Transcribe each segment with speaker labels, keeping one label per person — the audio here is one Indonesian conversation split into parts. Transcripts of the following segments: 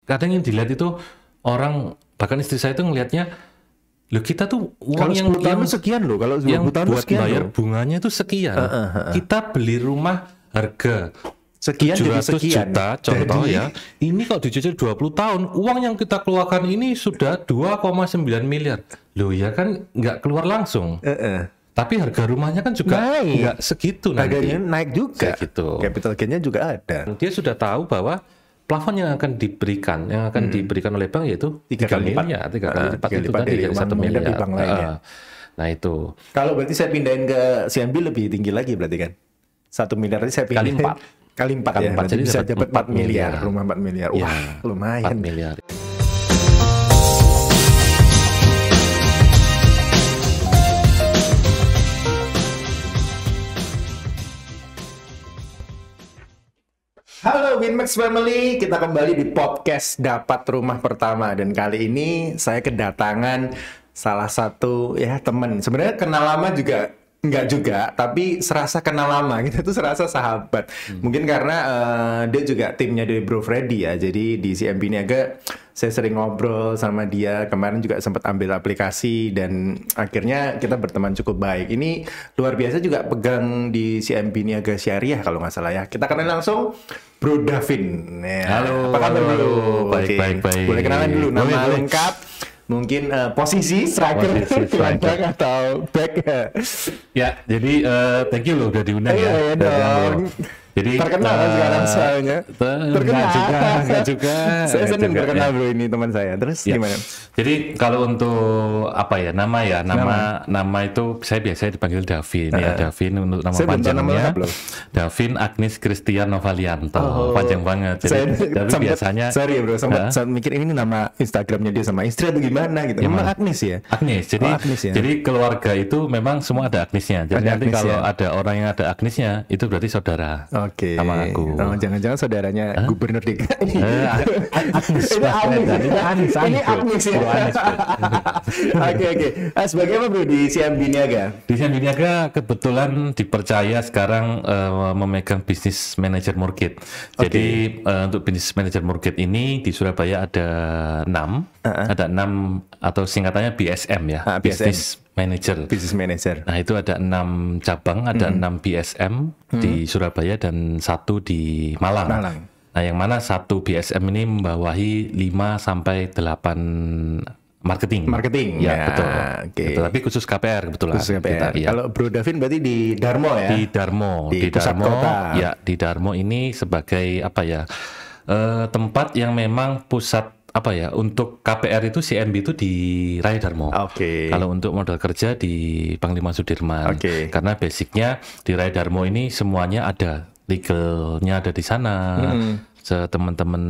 Speaker 1: kadang yang dilihat itu orang, bahkan istri saya itu ngelihatnya, loh kita tuh uang
Speaker 2: Kalau
Speaker 1: yang
Speaker 2: 10 tahun sekian loh, kalau 20
Speaker 1: yang
Speaker 2: tahun
Speaker 1: buat
Speaker 2: sekian
Speaker 1: bayar
Speaker 2: loh.
Speaker 1: bunganya itu sekian. Kita beli rumah harga
Speaker 2: Sekian jadi
Speaker 1: 700
Speaker 2: sekian.
Speaker 1: juta contoh
Speaker 2: Jadi-
Speaker 1: ya. Ini kalau dicicil 20 tahun, uang yang kita keluarkan ini sudah 2,9 miliar. Loh ya kan nggak keluar langsung. Tapi harga rumahnya kan juga
Speaker 2: Naik.
Speaker 1: nggak segitu nanti.
Speaker 2: Harganya naik juga.
Speaker 1: Segitu.
Speaker 2: Capital gain-nya juga ada.
Speaker 1: Dia sudah tahu bahwa plafon yang akan diberikan oleh bank yaitu
Speaker 2: 3
Speaker 1: 3
Speaker 2: kali lipat.
Speaker 1: miliar, 3 kali lipat
Speaker 2: 3
Speaker 1: itu
Speaker 2: lipat
Speaker 1: tadi
Speaker 2: dari
Speaker 1: dari
Speaker 2: uang
Speaker 1: 1
Speaker 2: menghadapi
Speaker 1: miliar.
Speaker 2: bank lainnya.
Speaker 1: Nah itu
Speaker 2: Kalau berarti saya pindahin ke CMB lebih tinggi lagi berarti kan? 1 miliar tadi saya pindahin.
Speaker 1: Kali 4.
Speaker 2: Kali 4
Speaker 1: Kali
Speaker 2: ya.
Speaker 1: 4,
Speaker 2: Berarti
Speaker 1: jadi
Speaker 2: bisa
Speaker 1: dapat
Speaker 2: dapat 4 miliar.
Speaker 1: miliar.
Speaker 2: Rumah 4 miliar.
Speaker 1: Ya,
Speaker 2: Wah,
Speaker 1: 4
Speaker 2: lumayan.
Speaker 1: miliar.
Speaker 2: Halo Winmax Family, kita kembali di podcast Dapat Rumah Pertama. Dan kali ini saya kedatangan salah satu ya teman. Sebenarnya kenal lama juga enggak juga, tapi serasa kenal lama gitu tuh, serasa sahabat. Mungkin karena dia juga timnya dari Bro Freddy ya. Jadi di CMB Niaga saya sering ngobrol sama dia. Kemarin juga sempat ambil aplikasi dan akhirnya kita berteman cukup baik. Ini luar biasa juga pegang di CMB Niaga Syariah kalau nggak salah ya. Kita kenal langsung Bro Davin. Ya.
Speaker 1: Halo,
Speaker 2: Apa kabar
Speaker 1: halo,
Speaker 2: Bro?
Speaker 1: baik,
Speaker 2: Oke.
Speaker 1: baik.
Speaker 2: Boleh kenalan dulu nama
Speaker 1: Boleh.
Speaker 2: lengkap. Mungkin posisi striker,
Speaker 1: Posisi striker.
Speaker 2: gelandang atau back.
Speaker 1: Ya, jadi thank you loh udah diundang ya.
Speaker 2: Iya, iya
Speaker 1: Udah diundang
Speaker 2: dong.
Speaker 1: loh. Jadi
Speaker 2: Terkenal kan sekarang soalnya.
Speaker 1: Terkenal enggak juga.
Speaker 2: Saya senang
Speaker 1: Enggak juga,
Speaker 2: terkenal
Speaker 1: ya.
Speaker 2: Bro, ini teman saya. Terus
Speaker 1: Ya.
Speaker 2: gimana?
Speaker 1: Jadi kalau untuk apa ya nama itu saya biasanya dipanggil Davin ya. Davin untuk nama
Speaker 2: Saya belum tahu nama
Speaker 1: panjangnya
Speaker 2: lengkap loh.
Speaker 1: Davin Agnes Christian Novalianto. Panjang banget. Jadi
Speaker 2: Saya
Speaker 1: tapi
Speaker 2: sempet-
Speaker 1: biasanya
Speaker 2: sorry Bro, sempat
Speaker 1: Hah?
Speaker 2: mikir ini nama Instagramnya dia sama istri atau gimana gitu.
Speaker 1: Yang
Speaker 2: Memang
Speaker 1: mana?
Speaker 2: Agnes ya?
Speaker 1: Agnes. Jadi
Speaker 2: Agnes ya?
Speaker 1: jadi keluarga itu memang semua ada Agnesnya. Jadi
Speaker 2: Ada
Speaker 1: nanti
Speaker 2: Agnes
Speaker 1: kalau
Speaker 2: ya?
Speaker 1: ada orang yang ada Agnesnya itu berarti saudara.
Speaker 2: Oke.
Speaker 1: Sama aku.
Speaker 2: Oh, jangan-jangan saudaranya Gubernur DKI.
Speaker 1: Agnes.
Speaker 2: Ini Agnes.
Speaker 1: Ini Agnes.
Speaker 2: Ini Agnes ya.
Speaker 1: Bro, Agnes, bro.
Speaker 2: Oke. Sebagai apa Bro di CMB Niaga?
Speaker 1: Di Sian Niaga kebetulan dipercaya sekarang memegang bisnis manajer mortgage. Jadi untuk bisnis manajer mortgage ini di Surabaya ada 6, ada 6 atau singkatannya BSM ya,
Speaker 2: BSM.
Speaker 1: Business Manager.
Speaker 2: Business Manager.
Speaker 1: Nah itu ada 6 cabang, ada 6 BSM di Surabaya dan 1 di Malang.
Speaker 2: Malang.
Speaker 1: Nah yang mana 1 BSM ini membawahi 5 sampai 8 marketing.
Speaker 2: Ya,
Speaker 1: betul.
Speaker 2: oke.
Speaker 1: Betul. Tapi khusus KPR kebetulan.
Speaker 2: Khusus KPR.
Speaker 1: Kita, iya.
Speaker 2: Kalau Bro Davin berarti di Darmo ya?
Speaker 1: Di Darmo,
Speaker 2: Di pusat
Speaker 1: Darmo,
Speaker 2: kota.
Speaker 1: ya di Darmo ini sebagai apa ya tempat yang memang pusat apa ya untuk KPR itu CMB itu di Raya Darmo.
Speaker 2: Oke.
Speaker 1: Kalau untuk modal kerja di Panglima Sudirman.
Speaker 2: Oke.
Speaker 1: Karena basicnya di Raya Darmo ini semuanya ada, legalnya ada di sana. Teman-teman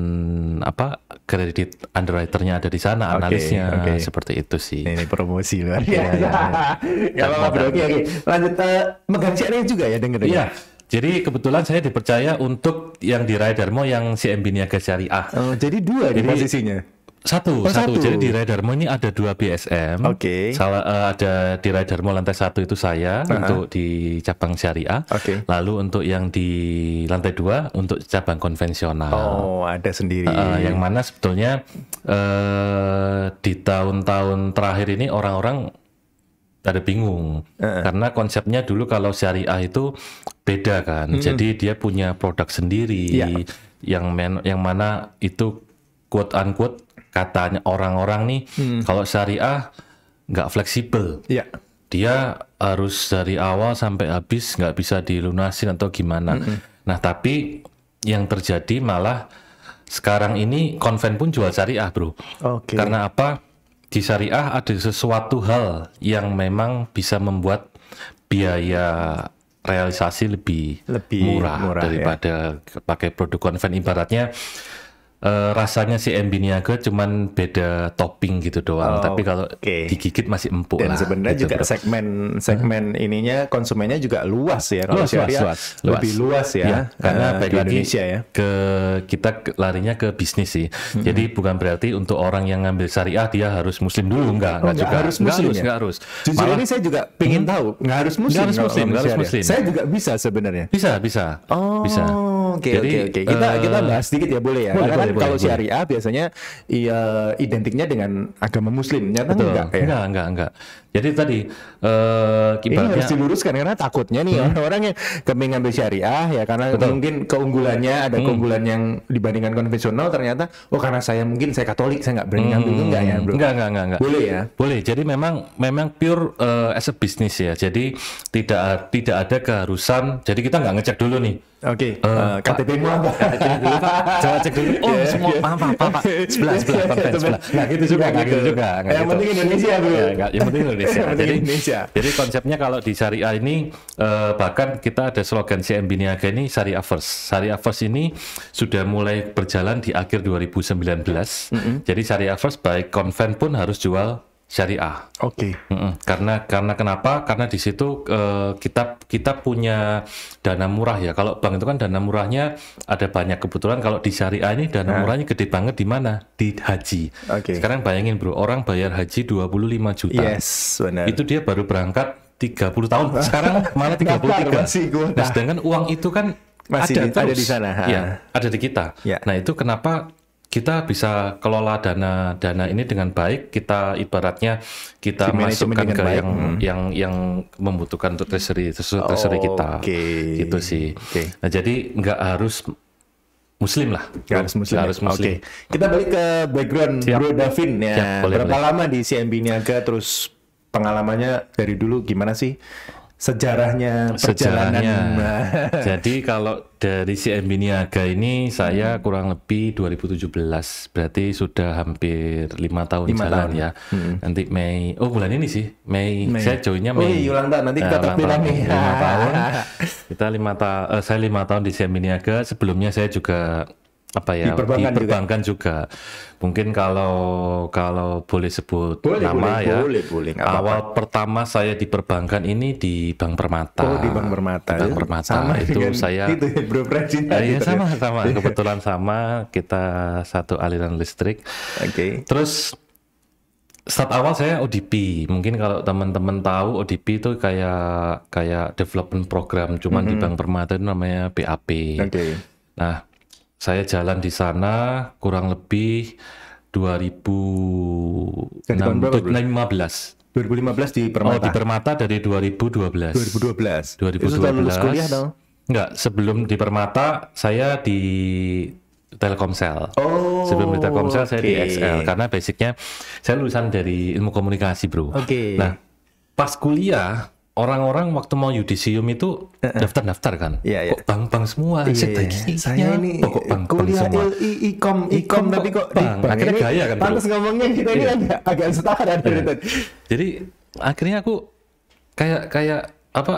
Speaker 1: apa kredit underwriternya ada di sana, analisnya
Speaker 2: oke.
Speaker 1: seperti itu sih.
Speaker 2: Ini promosi luar biasa. Gak apa-apa Bro. Oke. Lanjut megang CRE juga ya denger.
Speaker 1: Iya. Jadi kebetulan saya dipercaya untuk yang di Raya Darmo yang CMB Niaga Syariah.
Speaker 2: Oh, jadi dua di
Speaker 1: Jadi,
Speaker 2: posisinya.
Speaker 1: Satu.
Speaker 2: satu.
Speaker 1: Jadi di Raya Darmo ini ada 2 BSM.
Speaker 2: Oke.
Speaker 1: Ada di Raya Darmo lantai 1 itu saya untuk di cabang syariah.
Speaker 2: Oke.
Speaker 1: Lalu untuk yang di lantai 2 untuk cabang konvensional.
Speaker 2: Oh, ada sendiri.
Speaker 1: Yang mana sebetulnya di tahun-tahun terakhir ini orang-orang ada bingung karena konsepnya dulu kalau syariah itu beda kan. Jadi dia punya produk sendiri
Speaker 2: Iya.
Speaker 1: yang mana itu quote unquote katanya orang-orang nih kalau syariah nggak fleksibel.
Speaker 2: Iya.
Speaker 1: Dia harus dari awal sampai habis nggak bisa dilunasin atau gimana. Nah tapi yang terjadi malah sekarang ini konven pun jual syariah bro.
Speaker 2: Oke.
Speaker 1: Karena apa? Di syariah ada sesuatu hal yang memang bisa membuat biaya realisasi lebih murah daripada pakai produk konven. Ibaratnya rasanya si MB Niaga cuman beda topping gitu doang, tapi kalau digigit masih empuk
Speaker 2: dan
Speaker 1: lah.
Speaker 2: sebenarnya
Speaker 1: gitu,
Speaker 2: juga
Speaker 1: bro.
Speaker 2: segmen ininya konsumennya juga luas ya. Kalau syariah lebih luas ya,
Speaker 1: karena
Speaker 2: di
Speaker 1: baik lagi
Speaker 2: Indonesia ya.
Speaker 1: kita larinya ke bisnis sih. Jadi bukan berarti untuk orang yang ngambil syariah dia harus muslim dulu, enggak juga.
Speaker 2: Harus muslim ya?
Speaker 1: Enggak harus.
Speaker 2: Jujur
Speaker 1: Malah,
Speaker 2: ini saya juga pengen tahu, nggak harus muslim.
Speaker 1: Nggak harus
Speaker 2: kalau
Speaker 1: muslim,
Speaker 2: ngambil
Speaker 1: nggak harus
Speaker 2: syariah.
Speaker 1: muslim.
Speaker 2: Saya juga bisa sebenarnya.
Speaker 1: bisa.
Speaker 2: Oh, Oke. Kita bahas sedikit ya, boleh ya? Karena kalau syariah biasanya identiknya dengan agama Muslim. Nyata enggak ya?
Speaker 1: Enggak. Jadi tadi
Speaker 2: ini harus diluruskan karena takutnya nih orang-orang yang kepingin ngambil syariah ya karena mungkin keunggulannya ada keunggulan yang dibandingkan konvensional, ternyata karena saya Katolik saya nggak berani ngambil. Itu enggak ya, bro?
Speaker 1: Enggak.
Speaker 2: Boleh ya?
Speaker 1: Boleh. Jadi memang pure as a business ya. Jadi tidak ada keharusan. Jadi kita nggak ngecek dulu nih.
Speaker 2: Oke. KTP-mu apa?
Speaker 1: KTP dulu Pak. Coba cek dulu. Semua Pak. Sebelah konven sebelah. Nah, gitu juga.
Speaker 2: Yang penting Indonesia, bro.
Speaker 1: Yang penting Indonesia. Jadi konsepnya kalau di syariah ini bahkan kita ada slogan CMB Niaga ini Syariah First. Syariah First ini sudah mulai berjalan di akhir 2019. Jadi Syariah First baik konven pun harus jual syariah.
Speaker 2: Oke.
Speaker 1: Karena kenapa? Karena di situ kita punya dana murah ya. Kalau bank itu kan dana murahnya ada banyak, kebetulan kalau di syariah ini dana murahnya gede banget di mana? Di haji. Sekarang bayangin bro, orang bayar haji 25 juta.
Speaker 2: Yes, benar.
Speaker 1: Itu dia baru berangkat 30 tahun. Sekarang malah 33. Nah, sedangkan uang itu kan
Speaker 2: masih ada di sana.
Speaker 1: Ya, ada di kita. Nah, itu kenapa kita bisa kelola dana ini dengan baik, kita ibaratnya kita masukkan ke yang membutuhkan untuk treasury kita, gitu sih. Nah jadi nggak harus Muslim lah,
Speaker 2: harus Muslim. Kita balik ke background Bro Davin ya. Berapa lama di CMB Niaga, terus pengalamannya dari dulu gimana sih? Sejarahnya.
Speaker 1: Jadi kalau dari CMB Niaga ini saya kurang lebih 2017, berarti sudah hampir 5 tahun jalan ya. Nanti Mei, bulan ini sih Mei. Saya joinnya Mei.
Speaker 2: Ulang tahun, nanti kita terpilih nih.
Speaker 1: 5 tahun. Kita saya 5 tahun di CMB Niaga. Sebelumnya saya juga di perbankan juga. Mungkin kalau boleh sebut nama ya.
Speaker 2: Boleh.
Speaker 1: Awal pertama saya di perbankan ini di Bank Permata.
Speaker 2: Di Bank Permata.
Speaker 1: Bank Permata sama itu saya.
Speaker 2: Itu ya, Bro Presiden.
Speaker 1: Iya sama. Kebetulan sama, kita satu aliran listrik. Terus start awal saya ODP. Mungkin kalau teman-teman tahu ODP itu kayak development program, cuman di Bank Permata itu namanya BAP. Nah, saya jalan di sana kurang lebih 2015.
Speaker 2: 2015 di Permata.
Speaker 1: Di Permata dari 2012.
Speaker 2: 2012. Itu sudah lulus kuliah dong?
Speaker 1: Enggak, sebelum di Permata saya di Telkomsel. Sebelum di Telkomsel saya di XL, karena basicnya saya lulusan dari ilmu komunikasi, bro. Nah, pas kuliah orang-orang waktu mau yudisium itu daftar kan, kok bank semua,
Speaker 2: saya ini kok bank semua, ikom tapi kok
Speaker 1: bank. Akhirnya gaya kan,
Speaker 2: pantas ngomongnya kita ini agak setara.
Speaker 1: Jadi akhirnya aku kayak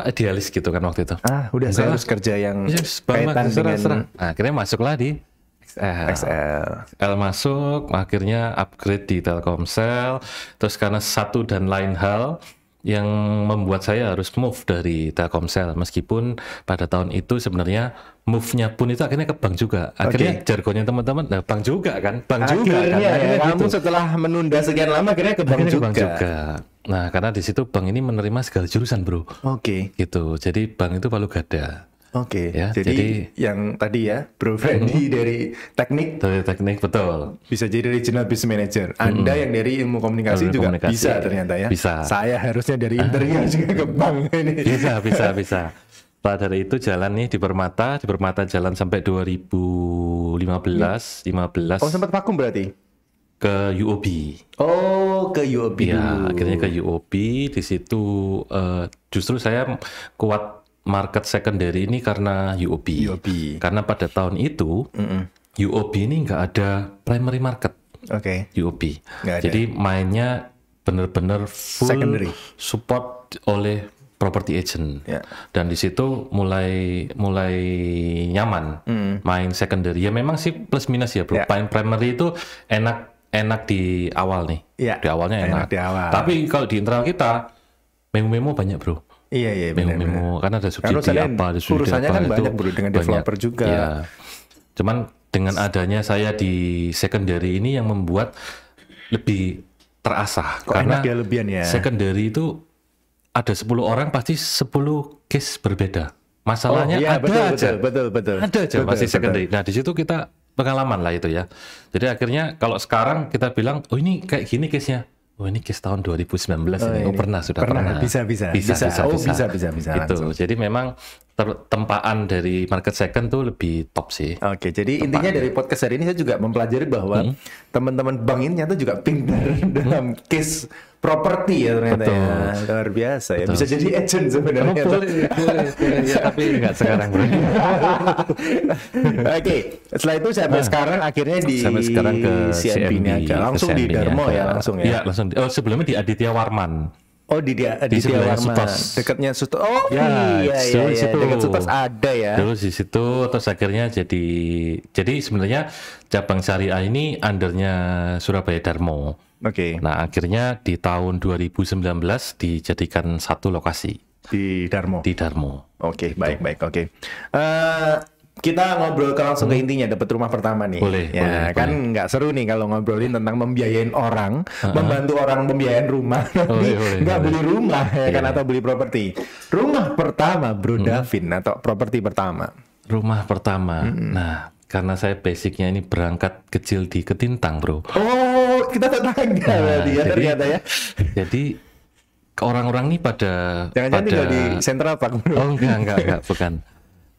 Speaker 1: idealis gitu kan waktu itu.
Speaker 2: Udah saya harus kerja yang kaitan dengan.
Speaker 1: Akhirnya masuklah di XL masuk, akhirnya upgrade di Telkomsel. Terus karena satu dan lain hal yang membuat saya harus move dari Telkomsel, meskipun pada tahun itu sebenarnya move-nya pun itu akhirnya ke bank juga. Akhirnya jargonnya teman-teman, bank juga kan? Bank juga kan?
Speaker 2: Kamu setelah menunda sekian lama akhirnya ke bank juga.
Speaker 1: Nah, karena di situ bank ini menerima segala jurusan, bro. Gitu. Jadi bank itu palu gada.
Speaker 2: Ya, jadi yang tadi ya, Bro Freddy dari teknik.
Speaker 1: Dari teknik, betul.
Speaker 2: Bisa jadi regional business manager. Anda yang dari ilmu komunikasi juga bisa ternyata ya.
Speaker 1: Bisa.
Speaker 2: Saya harusnya dari interior juga ke bank ini.
Speaker 1: Bisa. Setelah dari itu jalan nih di Permata jalan sampai 2015.
Speaker 2: Sempat vakum berarti?
Speaker 1: Ke UOB.
Speaker 2: Ke UOB
Speaker 1: ya, akhirnya ke UOB. Di situ justru saya kuat market secondary ini karena UOB. Karena pada tahun itu UOB ini nggak ada primary market. UOB. Jadi mainnya benar-benar full secondary, support oleh property agent. Dan di situ mulai nyaman main secondary. Ya memang sih plus minus ya, bro. Main primary itu enak di awal nih. Di awalnya enak. Tapi kalau di internal kita memo banyak, bro.
Speaker 2: Iya
Speaker 1: memo karena ada subsidi ada
Speaker 2: urusannya kan banyak, bro, dengan developer juga.
Speaker 1: Ya. Cuman dengan adanya saya di secondary ini yang membuat lebih terasah. Karena
Speaker 2: lebihan ya.
Speaker 1: Secondary itu ada 10 orang pasti 10 case berbeda. masalahnya ada aja.
Speaker 2: Betul.
Speaker 1: Ada aja masih secondary. Nah, di situ kita pengalaman lah itu ya. Jadi akhirnya kalau sekarang kita bilang, oh ini kayak gini case-nya. Oh ini case tahun 2019 ini. Oh pernah.
Speaker 2: Bisa.
Speaker 1: Itu. Jadi memang tempaan dari market second tuh lebih top sih.
Speaker 2: Oke, jadi intinya dari podcast hari ini saya juga mempelajari bahwa teman-teman bank ini ternyata juga pintar dalam case properti ya ternyata. Ya. Luar biasa ya. Bisa jadi agent sebenarnya.
Speaker 1: Boleh ya, tapi nggak sekarang.
Speaker 2: Oke, setelah itu sampai sekarang akhirnya di
Speaker 1: sekarang ke
Speaker 2: CNB ini aja. Langsung di Darmo ya langsung ya.
Speaker 1: Iya, langsung. Oh, sebelumnya di Aditya Warman.
Speaker 2: Oh di Aditya Warman, dekatnya Sutos. Oh iya, dekat Sutos ada ya.
Speaker 1: Dulu di situ, terus akhirnya jadi sebenarnya cabang syariah ini undernya Surabaya Darmo.
Speaker 2: Oke.
Speaker 1: Nah akhirnya di tahun 2019 dijadikan satu lokasi
Speaker 2: di Darmo. Oke, baik. Oke. Kita ngobrol langsung ke intinya, dapat rumah pertama nih.
Speaker 1: Boleh.
Speaker 2: Kan nggak seru nih kalau ngobrolin tentang membiayain orang, membantu orang membiayain rumah, nggak beli rumah ya kan, atau beli properti. Rumah pertama, Bro Davin, atau properti pertama.
Speaker 1: Rumah pertama. Nah, karena saya basicnya ini berangkat kecil di Ketintang, Bro.
Speaker 2: Oh, kita tetangga berarti ya ternyata ya.
Speaker 1: Jadi orang-orang ini pada
Speaker 2: tinggal di Central Park, Bro.
Speaker 1: Oh enggak, bukan.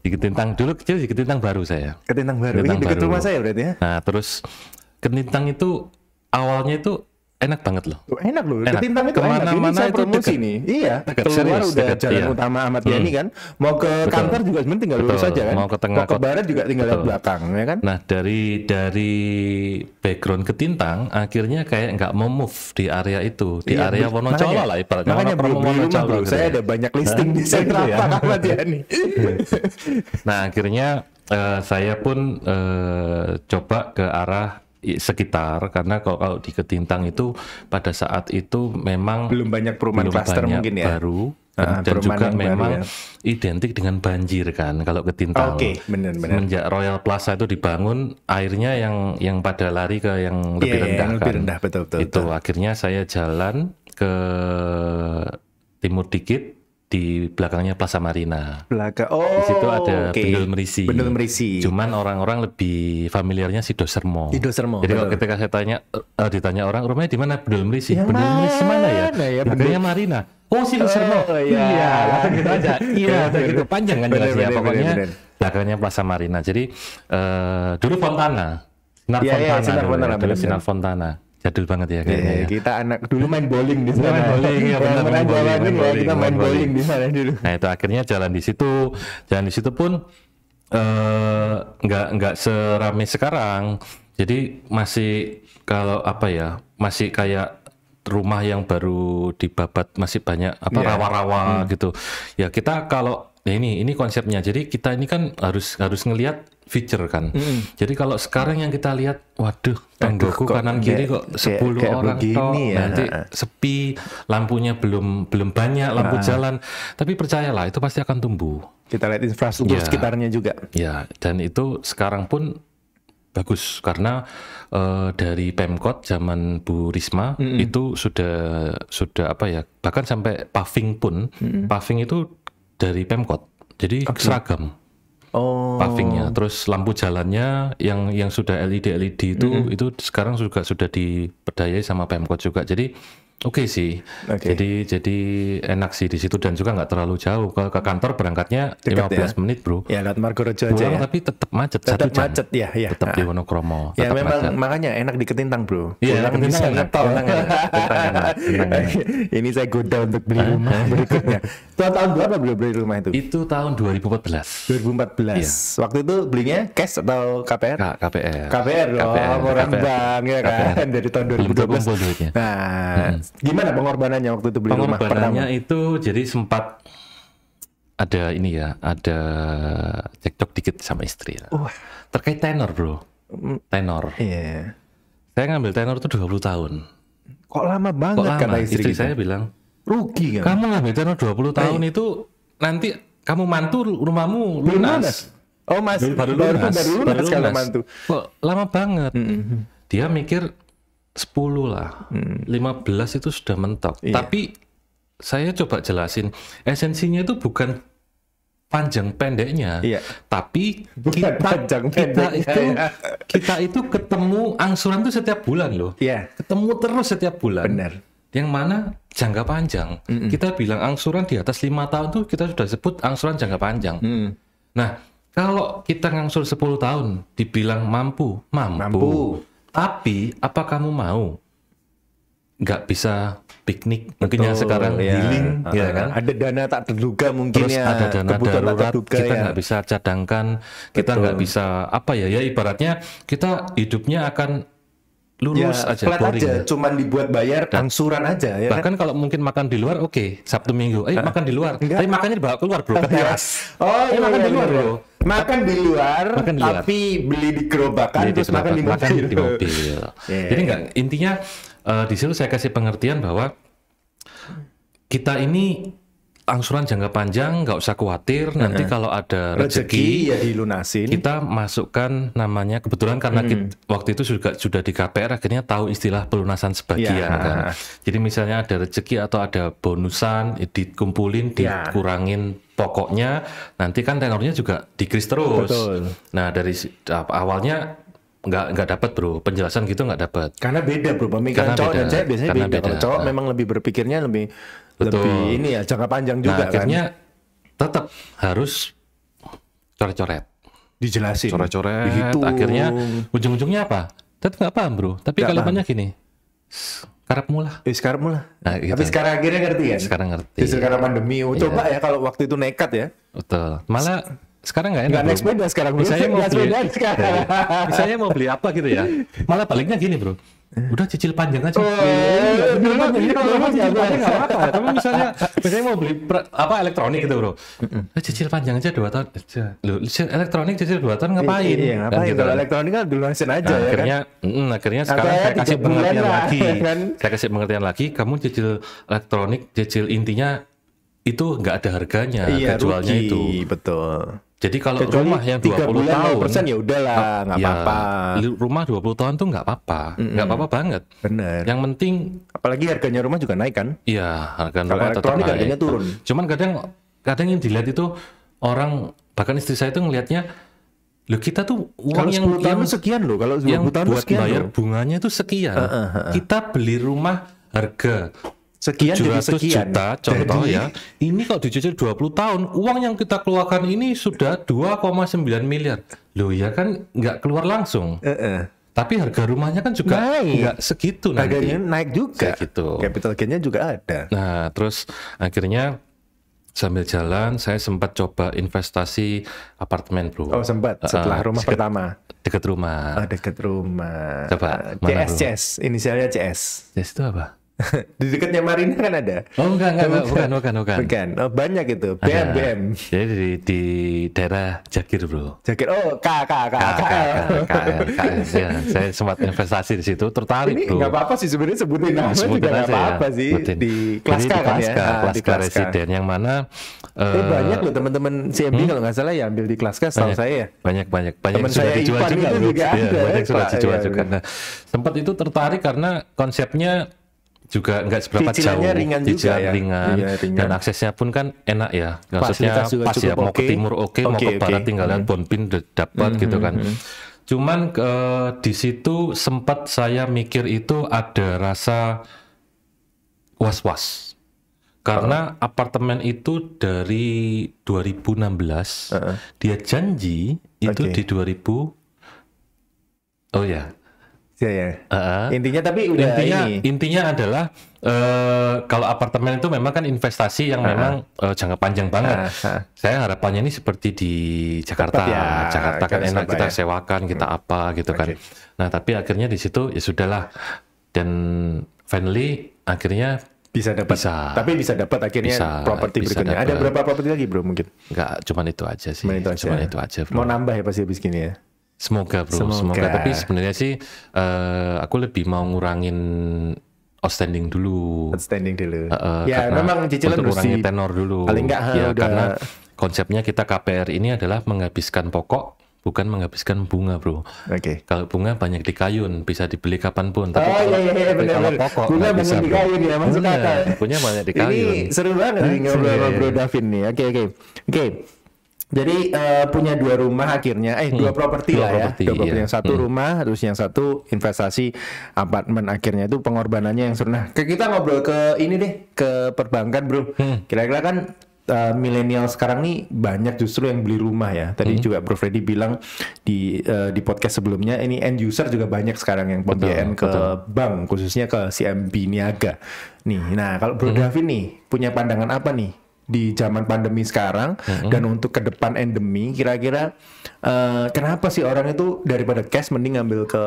Speaker 1: Di Ketintang dulu kecil, di Ketintang Baru saya.
Speaker 2: Ketintang Baru. Ini dekat rumah saya berarti ya.
Speaker 1: Nah, terus Ketintang itu awalnya itu enak banget loh.
Speaker 2: Enak loh. Ketintang itu kemana-mana itu promosi nih. Iya. Keluar udah jalan utama Ahmad Yani kan. Mau ke kantor juga sebenarnya tinggal lurus aja kan.
Speaker 1: Mau ke tengah,
Speaker 2: mau ke barat juga tinggal lihat belakang ya kan.
Speaker 1: Nah dari background Ketintang akhirnya kayak nggak mau move di area itu, di area Wonocolo lah ibaratnya.
Speaker 2: Makanya Wonocolo saya ada banyak listing di Central Park Ahmad Yani.
Speaker 1: Nah akhirnya saya pun coba ke arah sekitar, karena kalau di Ketintang itu pada saat itu memang
Speaker 2: belum banyak perumahan klaster mungkin ya,
Speaker 1: baru dan juga memang identik dengan banjir kan kalau Ketintang.
Speaker 2: Oke, benar.
Speaker 1: Semenjak Royal Plaza itu dibangun, airnya yang pada lari ke yang lebih rendah kan.
Speaker 2: Lebih rendah, betul.
Speaker 1: Itu akhirnya saya jalan ke timur dikit, di belakangnya Plaza Marina.
Speaker 2: Di
Speaker 1: situ ada Bendul Merisi.
Speaker 2: Cuman
Speaker 1: Cuman orang-orang lebih familiarnya Sido Sermo.
Speaker 2: Jadi
Speaker 1: kalau ketika saya ditanya orang, rumahnya di mana Bendul Merisi? Bendul Merisi mana ya? Belakangnya Marina. Oh, Sido Sermo.
Speaker 2: Iya,
Speaker 1: langsung gitu aja. Iya, gitu panjang kan jelasnya. Pokoknya belakangnya Plaza Marina. Jadi dulu Fontana. Sinar Fontana. Jadul banget ya kayaknya.
Speaker 2: Kita anak dulu main bowling di sana. Kita main bowling di sana dulu.
Speaker 1: Nah itu akhirnya jalan di situ pun nggak seramai sekarang. Jadi masih masih kayak rumah yang baru dibabat, masih banyak rawa-rawa gitu. Ya kita kalau ini konsepnya. Jadi kita ini kan harus ngelihat feature kan. Jadi kalau sekarang yang kita lihat, waduh, tanggoku kanan kiri kok 10 orang begini ya. Nanti sepi, lampunya belum banyak, lampu jalan. Tapi percayalah itu pasti akan tumbuh.
Speaker 2: Kita lihat infrastruktur sekitarnya juga.
Speaker 1: Ya, dan itu sekarang pun bagus karena dari Pemkot zaman Bu Risma itu sudah bahkan sampai paving pun, paving itu dari Pemkot. Jadi seragam. Pavingnya, terus lampu jalannya yang sudah LED itu sekarang juga sudah diperdayai sama Pemkot juga. Jadi oke sih. Jadi enak sih di situ, dan juga nggak terlalu jauh. Ke kantor berangkatnya 15 menit, Bro.
Speaker 2: Ya, lewat Margorejo aja ya.
Speaker 1: Tapi tetap macet.
Speaker 2: Tetap macet ya.
Speaker 1: Tetap di Wonokromo.
Speaker 2: Ya memang macet. Makanya enak di Ketintang, Bro.
Speaker 1: Iya, Ketintang enak.
Speaker 2: Ini saya goda untuk beli rumah berikutnya. Tahun berapa beli rumah itu?
Speaker 1: Itu tahun 2014.
Speaker 2: 2014. Iya. Waktu itu belinya cash atau KPR? KPR loh, orang bank ya kan, dari tahun 2012. Nah, gimana pengorbanannya waktu itu beli rumah pertama?
Speaker 1: Pengorbanannya itu jadi sempat ada cekcok dikit sama istri ya. Terkait tenor, Bro. Tenor.
Speaker 2: Iya.
Speaker 1: Saya ngambil tenor itu 20 tahun.
Speaker 2: Kok lama banget kata istri
Speaker 1: saya bilang,
Speaker 2: rugi kan?
Speaker 1: Kamu ngambil tenor 20 tahun itu nanti kamu mantu rumahmu lunas.
Speaker 2: Oh, baru lunas kalau mantu.
Speaker 1: Kok lama banget? Dia mikir 10 lah, 15 itu sudah mentok. Tapi saya coba jelasin, esensinya itu bukan panjang pendeknya, tapi kita itu ketemu angsuran itu setiap bulan loh, ketemu terus setiap bulan.
Speaker 2: Benar.
Speaker 1: Yang mana jangka panjang, kita bilang angsuran di atas 5 tahun tuh kita sudah sebut angsuran jangka panjang. Nah, kalau kita ngangsur 10 tahun, dibilang mampu. Tapi apa kamu mau? Nggak bisa piknik, mungkin yang sekarang healing, ya kan?
Speaker 2: Ada dana tak terduga mungkin.
Speaker 1: Terus ada dana darurat, kita nggak bisa cadangkan, kita nggak bisa apa ya? Ya ibaratnya kita hidupnya akan lurus aja, boring.
Speaker 2: Cuman dibuat bayar angsuran aja. Ya
Speaker 1: bahkan kalau mungkin makan di luar, Sabtu Minggu, makan di luar. Tapi makannya dibawa keluar bro, ke teras.
Speaker 2: Makan di luar bro. Makan di luar, tapi beli di gerobakan, terus makan di mobil.
Speaker 1: Jadi intinya di situ saya kasih pengertian bahwa kita ini angsuran jangka panjang, nggak usah khawatir. Nanti kalau ada rezeki
Speaker 2: ya dilunasin.
Speaker 1: Kita masukkan namanya, kebetulan karena waktu itu sudah di KPR akhirnya tahu istilah pelunasan sebagian kan. Jadi misalnya ada rezeki atau ada bonusan, dikumpulin, dikurangin pokoknya, nanti kan tenornya juga dikris terus.
Speaker 2: Betul.
Speaker 1: Nah dari awalnya nggak dapat bro, penjelasan gitu nggak dapat.
Speaker 2: Karena beda bro, pemikiran cowok dan cewek biasanya beda. Kalau cowok memang lebih berpikirnya lebih ini ya, jangka panjang juga.
Speaker 1: Akhirnya tetap harus coret-coret,
Speaker 2: dijelasin,
Speaker 1: coret-coret. Akhirnya ujung-ujungnya apa? Tetap nggak paham bro. Tapi kalimatnya gini, karepmu lah.
Speaker 2: Nah, gitu. Tapi sekarang akhirnya ngerti kan?
Speaker 1: Sekarang ngerti.
Speaker 2: Justru karena pandemi. Coba ya kalau waktu itu nekat ya.
Speaker 1: Betul. Malah sekarang nggak enak.
Speaker 2: Nggak naik sepeda sekarang.
Speaker 1: Misalnya mau beli apa gitu ya. Malah baliknya gini bro. Udah cicil panjang aja. Tapi misalnya mau beli elektronik gitu bro. Cicil panjang aja 2 tahun. Loh, elektronik cicil 2 tahun ngapain?
Speaker 2: Ngapain? Kalau elektronik kan lunasin aja ya kan.
Speaker 1: Akhirnya sekarang saya kasih pengertian lagi. Saya kasih pengertian lagi. Kamu cicil elektronik, cicil intinya itu nggak ada harganya, kejualnya itu.
Speaker 2: Betul.
Speaker 1: Jadi kalau rumah yang 20 tahun
Speaker 2: ya udahlah, nggak apa-apa.
Speaker 1: Rumah 20 tahun tuh nggak apa-apa, nggak apa-apa banget.
Speaker 2: Bener.
Speaker 1: Yang penting,
Speaker 2: apalagi harganya rumah juga naik kan?
Speaker 1: Iya, harga rumah tetap naik.
Speaker 2: Harganya turun.
Speaker 1: Cuman kadang yang dilihat itu orang, bahkan istri saya itu ngelihatnya, loh kita tuh uang yang
Speaker 2: sekian loh, kalau
Speaker 1: yang
Speaker 2: tahun
Speaker 1: buat bayar bunganya itu sekian. Kita beli rumah harga
Speaker 2: sekian
Speaker 1: 700 juta contoh ya. Ini kalau dicicil 20 tahun, uang yang kita keluarkan ini sudah 2,9 miliar. Loh ya kan nggak keluar langsung. Tapi harga rumahnya kan juga nggak segitu nanti.
Speaker 2: Harganya naik juga.
Speaker 1: Gitu.
Speaker 2: Capital gain-nya juga ada.
Speaker 1: Nah, terus akhirnya sambil jalan saya sempat coba investasi apartemen bro.
Speaker 2: Sempat setelah rumah pertama.
Speaker 1: Dekat rumah.
Speaker 2: Dekat rumah.
Speaker 1: Coba.
Speaker 2: CS. Inisialnya CS.
Speaker 1: CS itu apa?
Speaker 2: Di dekatnya Marina kan ada.
Speaker 1: Enggak, bukan.
Speaker 2: Banyak itu. BM.
Speaker 1: Jadi di daerah Jakir, bro.
Speaker 2: Jakir. KL.
Speaker 1: Ya, saya sempat investasi di situ, tertarik,
Speaker 2: ini
Speaker 1: bro.
Speaker 2: Ini nggak apa-apa sih sebenarnya sebutin nama juga nggak apa-apa sih. Di Klaska kan ya.
Speaker 1: Klaska Residen yang mana
Speaker 2: banyak loh teman-teman CMB kalau nggak salah ya ambil di Klaska, setahu saya ya.
Speaker 1: Banyak yang sudah dijual juga, bro. Banyak sudah dijual juga. Nah, sempat itu tertarik karena konsepnya juga nggak seberapa jauh,
Speaker 2: ringan juga ya.
Speaker 1: Ringan. Dan aksesnya pun kan enak ya, maksudnya pas ya, mau ke timur mau ke barat tinggal Bonpin dapat gitu kan. Cuman di situ sempat saya mikir itu ada rasa was-was karena apartemen itu dari 2016 dia janji itu di 2000
Speaker 2: intinya tapi udah
Speaker 1: intinya adalah kalau apartemen itu memang kan investasi yang memang jangka panjang banget. Saya harapannya ini seperti di Jakarta. Jakarta kan enak kita sewakan, kita apa gitu kan. Nah, tapi akhirnya di situ ya sudahlah. Dan finally akhirnya
Speaker 2: bisa dapat. Tapi bisa dapat akhirnya properti berikutnya. Ada berapa properti lagi, bro, mungkin?
Speaker 1: Enggak, cuman itu aja sih. Cuman itu aja, bro.
Speaker 2: Mau nambah ya pasti habis gini ya.
Speaker 1: Semoga bro, semoga. Tapi sebenarnya sih aku lebih mau ngurangin outstanding dulu.
Speaker 2: Ya memang cicilan
Speaker 1: untuk ngurangin tenor dulu.
Speaker 2: Paling enggak
Speaker 1: ya, karena konsepnya kita KPR ini adalah menghabiskan pokok, bukan menghabiskan bunga, bro. Kalau bunga banyak di kayun, bisa dibeli kapanpun. Tapi kalau pokok
Speaker 2: bunga banyak di kayun ya, masuk akal.
Speaker 1: Bunga banyak di kayun.
Speaker 2: Ini seru banget nih ngobrol sama Bro Davin nih. Oke. Jadi punya 2 rumah akhirnya, 2 properti lah ya. 2 properti, yang satu rumah, terus yang satu investasi apartemen. Akhirnya itu pengorbanannya yang seru. Nah, kita ngobrol ke ini deh, ke perbankan bro. Kira-kira kan milenial sekarang nih banyak justru yang beli rumah ya. Tadi juga Bro Freddy bilang di podcast sebelumnya, ini end user juga banyak sekarang yang pembiayaan ke bank, khususnya ke CIMB Niaga. Nih, nah kalau Bro Davi nih punya pandangan apa nih di zaman pandemi sekarang dan untuk ke depan endemi, kira-kira kenapa sih orang itu daripada cash mending ngambil ke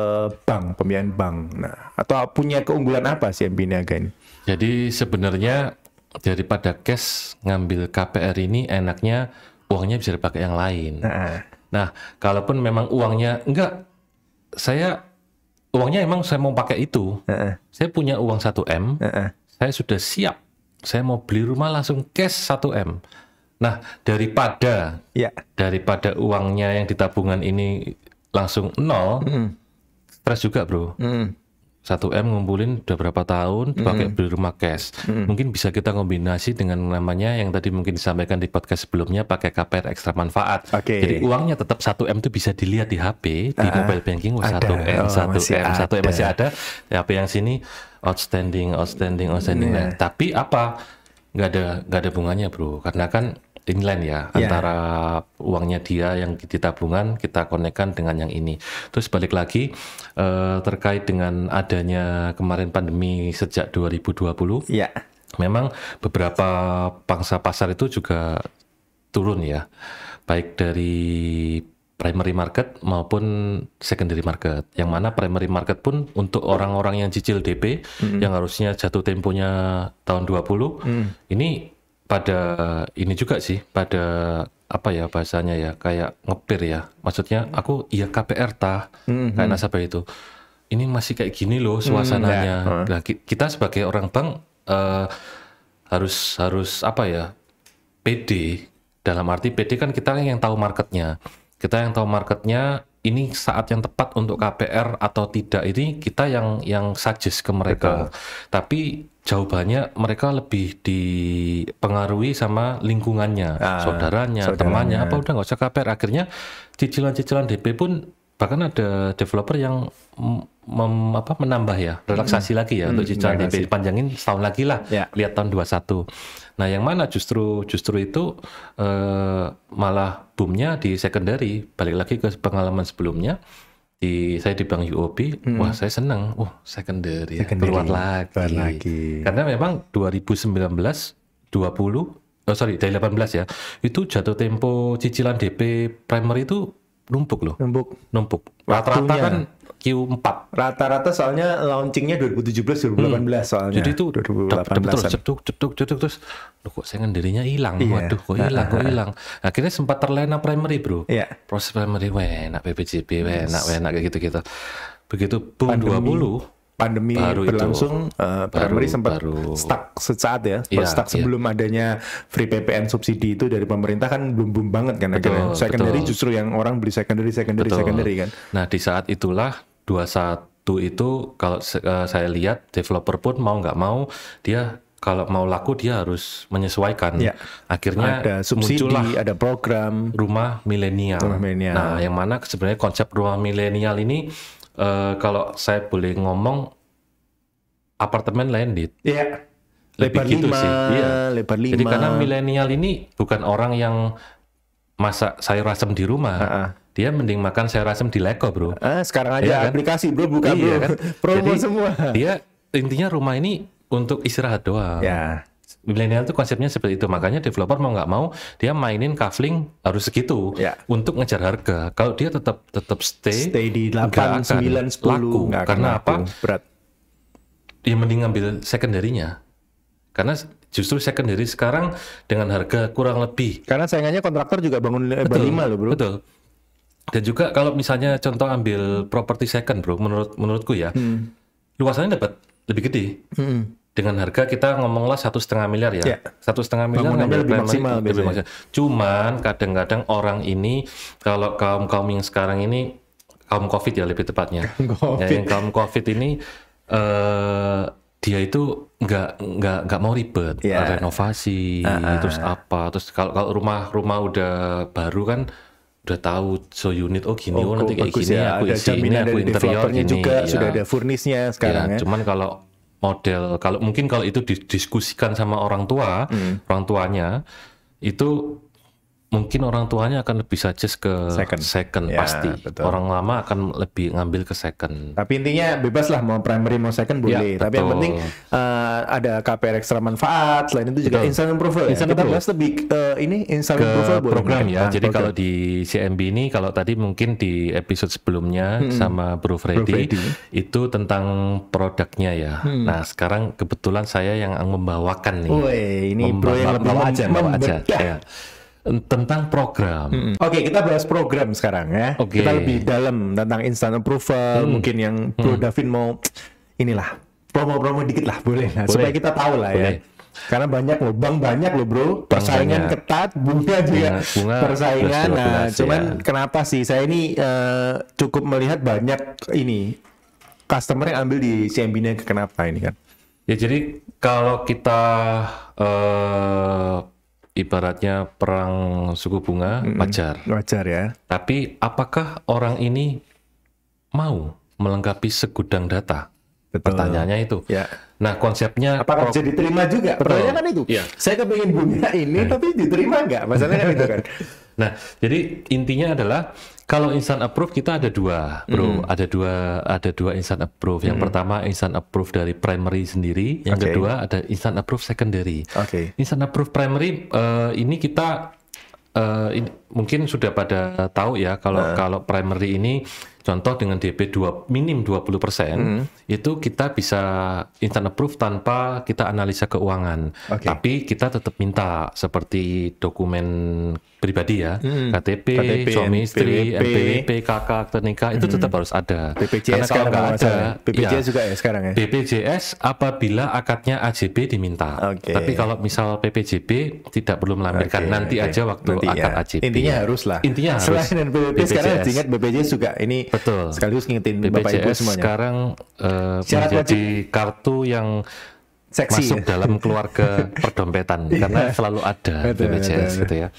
Speaker 2: bank, pembiayaan bank? Nah, atau punya keunggulan apa sih CIMB Niaga ini?
Speaker 1: Jadi sebenarnya daripada cash ngambil KPR ini enaknya uangnya bisa dipakai yang lain. Nah, kalaupun memang uangnya enggak, uangnya emang saya mau pakai itu. Saya punya uang 1M, saya sudah siap. Saya mau beli rumah langsung cash 1M. Nah, daripada uangnya yang di tabungan ini langsung 0, stres juga bro. 1M ngumpulin udah berapa tahun pakai beli rumah cash. Mungkin bisa kita kombinasi dengan namanya yang tadi mungkin disampaikan di podcast sebelumnya, pakai KPR ekstra manfaat. Jadi uangnya tetap 1M itu bisa dilihat di HP, di mobile banking. 1M masih ada. Di HP yang sini outstanding. Nah, tapi apa? Nggak ada bunganya bro, karena kan inline ya, antara uangnya dia yang di tabungan kita konekkan dengan yang ini. Terus balik lagi terkait dengan adanya kemarin pandemi sejak 2020, memang beberapa pangsa pasar itu juga turun ya, baik dari primary market maupun secondary market. Yang mana primary market pun untuk orang-orang yang cicil DP yang harusnya jatuh temponya tahun 20, ini pada ini juga sih, pada apa ya bahasanya ya, kayak ngepir ya. Maksudnya aku KPR kayak nasabah itu. Ini masih kayak gini loh suasananya. Nah, kita sebagai orang bank harus apa ya? PD. Dalam arti PD kan kita yang tahu marketnya. Kita yang tahu marketnya, ini saat yang tepat untuk KPR atau tidak, ini kita yang suggest ke mereka. Tapi jawabannya mereka lebih dipengaruhi sama lingkungannya, saudaranya, temannya, apa udah nggak usah KPR. Akhirnya cicilan-cicilan DP pun, bahkan ada developer yang menambah ya, relaksasi lagi ya untuk cicilan DP, dipanjangin setahun lagi lah, lihat tahun 21. Nah, yang mana justru itu malah boomnya di secondary. Balik lagi ke pengalaman sebelumnya, saya di Bank UOB, wah saya senang, secondary. Keluar lagi. Karena memang dari 18 ya, itu jatuh tempo cicilan DP primary itu numpuk. Rata-rata kan Q4.
Speaker 2: Rata-rata soalnya launchingnya 2017-2018 soalnya.
Speaker 1: Jadi itu cetuk terus kok secondary-nya hilang. Waduh, kok hilang. Akhirnya sempat terlena primary, bro. Proses primary enak, PPJB enak kayak gitu. Begitu boom 20
Speaker 2: pandemi baru berlangsung, primary sempat stuck sesaat ya. Stuck sebelum adanya free PPN subsidi itu dari pemerintah kan belum banget kan. Akhirnya secondary justru yang orang beli secondary kan.
Speaker 1: Nah, di saat itulah 21 itu kalau saya lihat developer pun mau nggak mau, dia kalau mau laku dia harus menyesuaikan. Akhirnya
Speaker 2: ada subsidi, ada program
Speaker 1: rumah milenial. Nah, yang mana sebenarnya konsep rumah milenial ini, kalau saya boleh ngomong, apartemen landed.
Speaker 2: Lebar
Speaker 1: gitu
Speaker 2: 5,
Speaker 1: sih.
Speaker 2: lebar 5.
Speaker 1: Jadi karena milenial ini bukan orang yang masak sayur asem di rumah. Dia mending makan sayur asem di Leko, bro.
Speaker 2: Sekarang aja aplikasi, bro, buka, bro. Kan? Promo jadi, semua.
Speaker 1: Dia intinya rumah ini untuk istirahat doang. Milenial itu konsepnya seperti itu. Makanya developer mau nggak mau, dia mainin kafling harus segitu untuk ngejar harga. Kalau dia tetap stay
Speaker 2: di 8, 9, 10
Speaker 1: laku. Karena apa?
Speaker 2: Berat.
Speaker 1: Dia mending ngambil secondary-nya. Karena justru secondary sekarang dengan harga kurang lebih.
Speaker 2: Karena saingannya kontraktor juga bangun lebar 5 loh, bro.
Speaker 1: Betul. Dan juga kalau misalnya contoh ambil properti second, bro, menurutku ya, luasannya dapat lebih gede. Dengan harga kita ngomonglah 1,5 miliar ya. 1,5 miliar
Speaker 2: lebih maksimal.
Speaker 1: Cuman kadang-kadang orang ini, kalau kaum yang sekarang ini, kaum COVID ya lebih tepatnya. Yang kaum COVID ini dia itu nggak mau ribet, renovasi, terus apa, terus kalau rumah udah baru kan udah tahu unit gini, nanti kayak gini,
Speaker 2: ya.
Speaker 1: aku isi ini, aku interior gini,
Speaker 2: juga sudah ada furnisnya sekarang ya.
Speaker 1: Cuman kalau mungkin kalau itu didiskusikan sama orang tuanya itu mungkin orang tuanya akan lebih suggest ke second pasti. Betul. Orang lama akan lebih ngambil ke second.
Speaker 2: Tapi intinya bebas lah, mau primary mau second boleh. Tapi yang penting ada KPR ekstra manfaat. Selain itu juga instant approval. Kita bahas lebih ini instant approval
Speaker 1: program ya. Jadi kalau di CMB ini, kalau tadi mungkin di episode sebelumnya sama Bro Freddy itu tentang produknya ya. Nah sekarang kebetulan saya yang membawakan nih.
Speaker 2: Ini Bro yang lebih
Speaker 1: aja. Ya. Tentang program.
Speaker 2: Oke, kita bahas program sekarang ya. Kita lebih dalam tentang instant approval. Mungkin yang Bro Davin mau inilah promo-promo dikit lah, boleh lah. Supaya kita tahu lah ya. Karena banyak loh Bro. Persaingan ketat, bunga juga persaingan. Nah, cuman kenapa sih saya ini cukup melihat banyak ini customer yang ambil di CMB-nya, kenapa ini kan?
Speaker 1: Ya jadi kalau kita ibaratnya perang suku bunga, wajar
Speaker 2: ya.
Speaker 1: Tapi apakah orang ini mau melengkapi segudang data?
Speaker 2: Betul.
Speaker 1: Pertanyaannya itu.
Speaker 2: Ya.
Speaker 1: Nah konsepnya
Speaker 2: apakah bisa diterima juga? Pertanyaannya kan itu. Ya. Saya kepingin bunga ini tapi diterima nggak? Masalahnya kan itu kan.
Speaker 1: Nah jadi intinya adalah kalau instant approve kita ada dua, Bro. Ada dua instant approve. Yang pertama instant approve dari primary sendiri. Yang kedua ada instant approve secondary. Instant approve primary ini kita mungkin sudah pada tahu ya kalau primary ini contoh dengan DP minim 20% itu kita bisa instant approve tanpa kita analisa keuangan. Tapi kita tetap minta seperti dokumen pribadi ya, KTP, suami istri, NPWP, kakak, akte nikah itu tetap harus ada.
Speaker 2: BPJS kalau nggak ada, BPJS juga ya sekarang ya.
Speaker 1: BPJS apabila akadnya AJB diminta. Tapi kalau misal PPJB tidak perlu melampirkan, nanti aja waktu akad AJB.
Speaker 2: Intinya harus lah.
Speaker 1: Intinya harus.
Speaker 2: Selain BPJS sekarang ingat BPJS juga ini.
Speaker 1: Betul.
Speaker 2: Sekaligus ngingetin Bapak Ibu semuanya.
Speaker 1: Sekarang menjadi kartu yang seksi, masuk dalam keluarga perdompetan karena selalu ada BPJS gitu ya.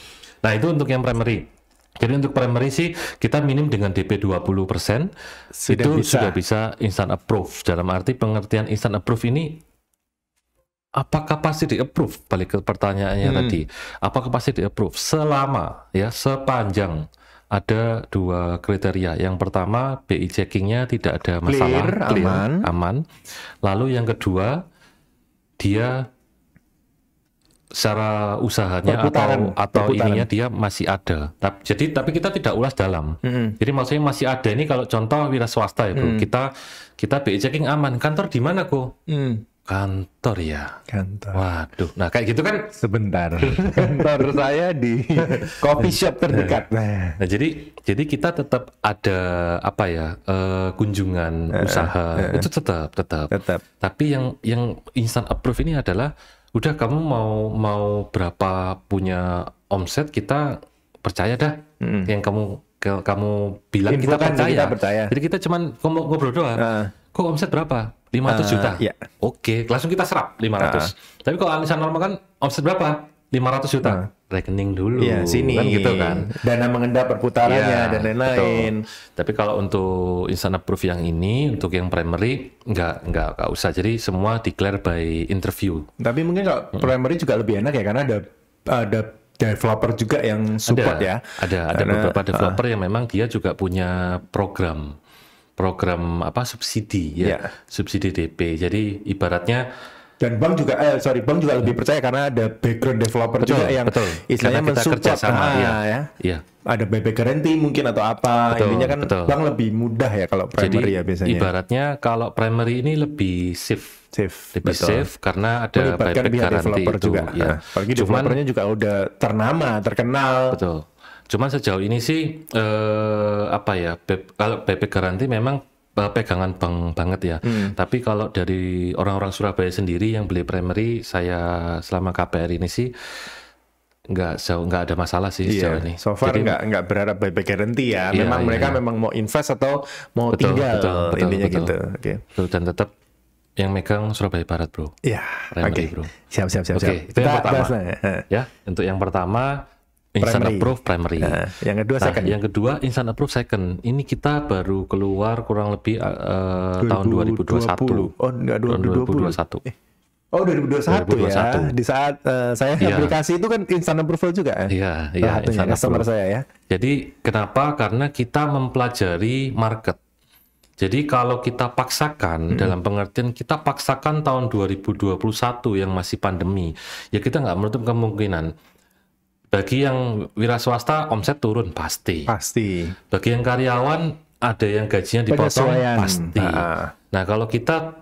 Speaker 1: Nah itu untuk yang primary. Jadi untuk primary sih kita minim dengan DP 20% sudah bisa instant approve. Dalam arti pengertian instant approve ini apakah pasti di approve? Balik ke pertanyaannya tadi. Apakah pasti di approve? Sepanjang ada dua kriteria. Yang pertama BI checkingnya tidak ada masalah, clear, aman. Lalu yang kedua dia secara usahanya atau ininya dia masih ada. Tapi kita tidak ulas dalam. Jadi maksudnya masih ada ini kalau contoh wira swasta ya Bro. Kita BI checking aman. Kantor di mana kok? Kantor ya.
Speaker 2: Kantor.
Speaker 1: Waduh. Nah kayak gitu kan
Speaker 2: sebentar. Kantor saya di coffee shop terdekat.
Speaker 1: Nah jadi kita tetap ada apa ya kunjungan usaha itu tetap. Tapi yang instant approve ini adalah udah kamu mau berapa punya omset kita percaya dah. Yang kamu bilang kita percaya. Jadi kita cuman ngobrol doang. Kok omset berapa? 500 juta.
Speaker 2: Ya.
Speaker 1: Oke, langsung kita serap 500. Tapi kalau analisa normal kan omset berapa? 500 juta. Rekening dulu.
Speaker 2: Ya, sini.
Speaker 1: Kan gitu kan.
Speaker 2: Dana mengendap perputarannya dan lain-lain.
Speaker 1: Tapi kalau untuk instant approve yang ini, untuk yang primary nggak usah. Jadi semua declare by interview.
Speaker 2: Tapi mungkin kalau primary juga lebih enak ya karena ada developer juga yang support ya.
Speaker 1: Ada beberapa developer yang memang dia juga punya program subsidi ya. Subsidi DP. Jadi ibaratnya
Speaker 2: dan bank juga lebih percaya karena ada background developer juga yang istilahnya mensupport ya. Ada buyback guarantee mungkin atau apa. Intinya kan bank lebih mudah ya kalau primary. Jadi, ya biasanya.
Speaker 1: Ibaratnya kalau primary ini lebih safe karena ada buyback guarantee itu
Speaker 2: juga. Ya. Apalagi developernya juga udah ternama, terkenal.
Speaker 1: Betul. Cuman sejauh ini sih kalau buyback garanti memang pegangan bank banget ya. Tapi kalau dari orang-orang Surabaya sendiri yang beli primary, saya selama KPR ini sih nggak ada masalah sih sejauh ini.
Speaker 2: So far nggak berharap buyback garanti ya. Memang mereka memang mau invest atau mau tinggal intinya gitu.
Speaker 1: Dan tetap yang megang Surabaya Barat, bro.
Speaker 2: Ya, oke.
Speaker 1: Bro.
Speaker 2: Siap.
Speaker 1: Oke, itu yang pertama. Ya, untuk yang pertama Instant Approve Primary.
Speaker 2: Yang kedua second.
Speaker 1: Yang kedua Instant Approve Second. Ini kita baru keluar kurang lebih tahun 2021.
Speaker 2: Oh, enggak
Speaker 1: 2021.
Speaker 2: 2021 ya. Di saat saya aplikasi itu kan Instant Approval juga.
Speaker 1: Iya,
Speaker 2: customer saya ya.
Speaker 1: Jadi kenapa? Karena kita mempelajari market. Jadi kalau kita paksakan, dalam pengertian kita paksakan tahun 2021 yang masih pandemi, ya kita nggak menutup kemungkinan. Bagi yang wira swasta omset turun pasti. Bagi yang karyawan ada yang gajinya dipotong pasti. Nah kalau kita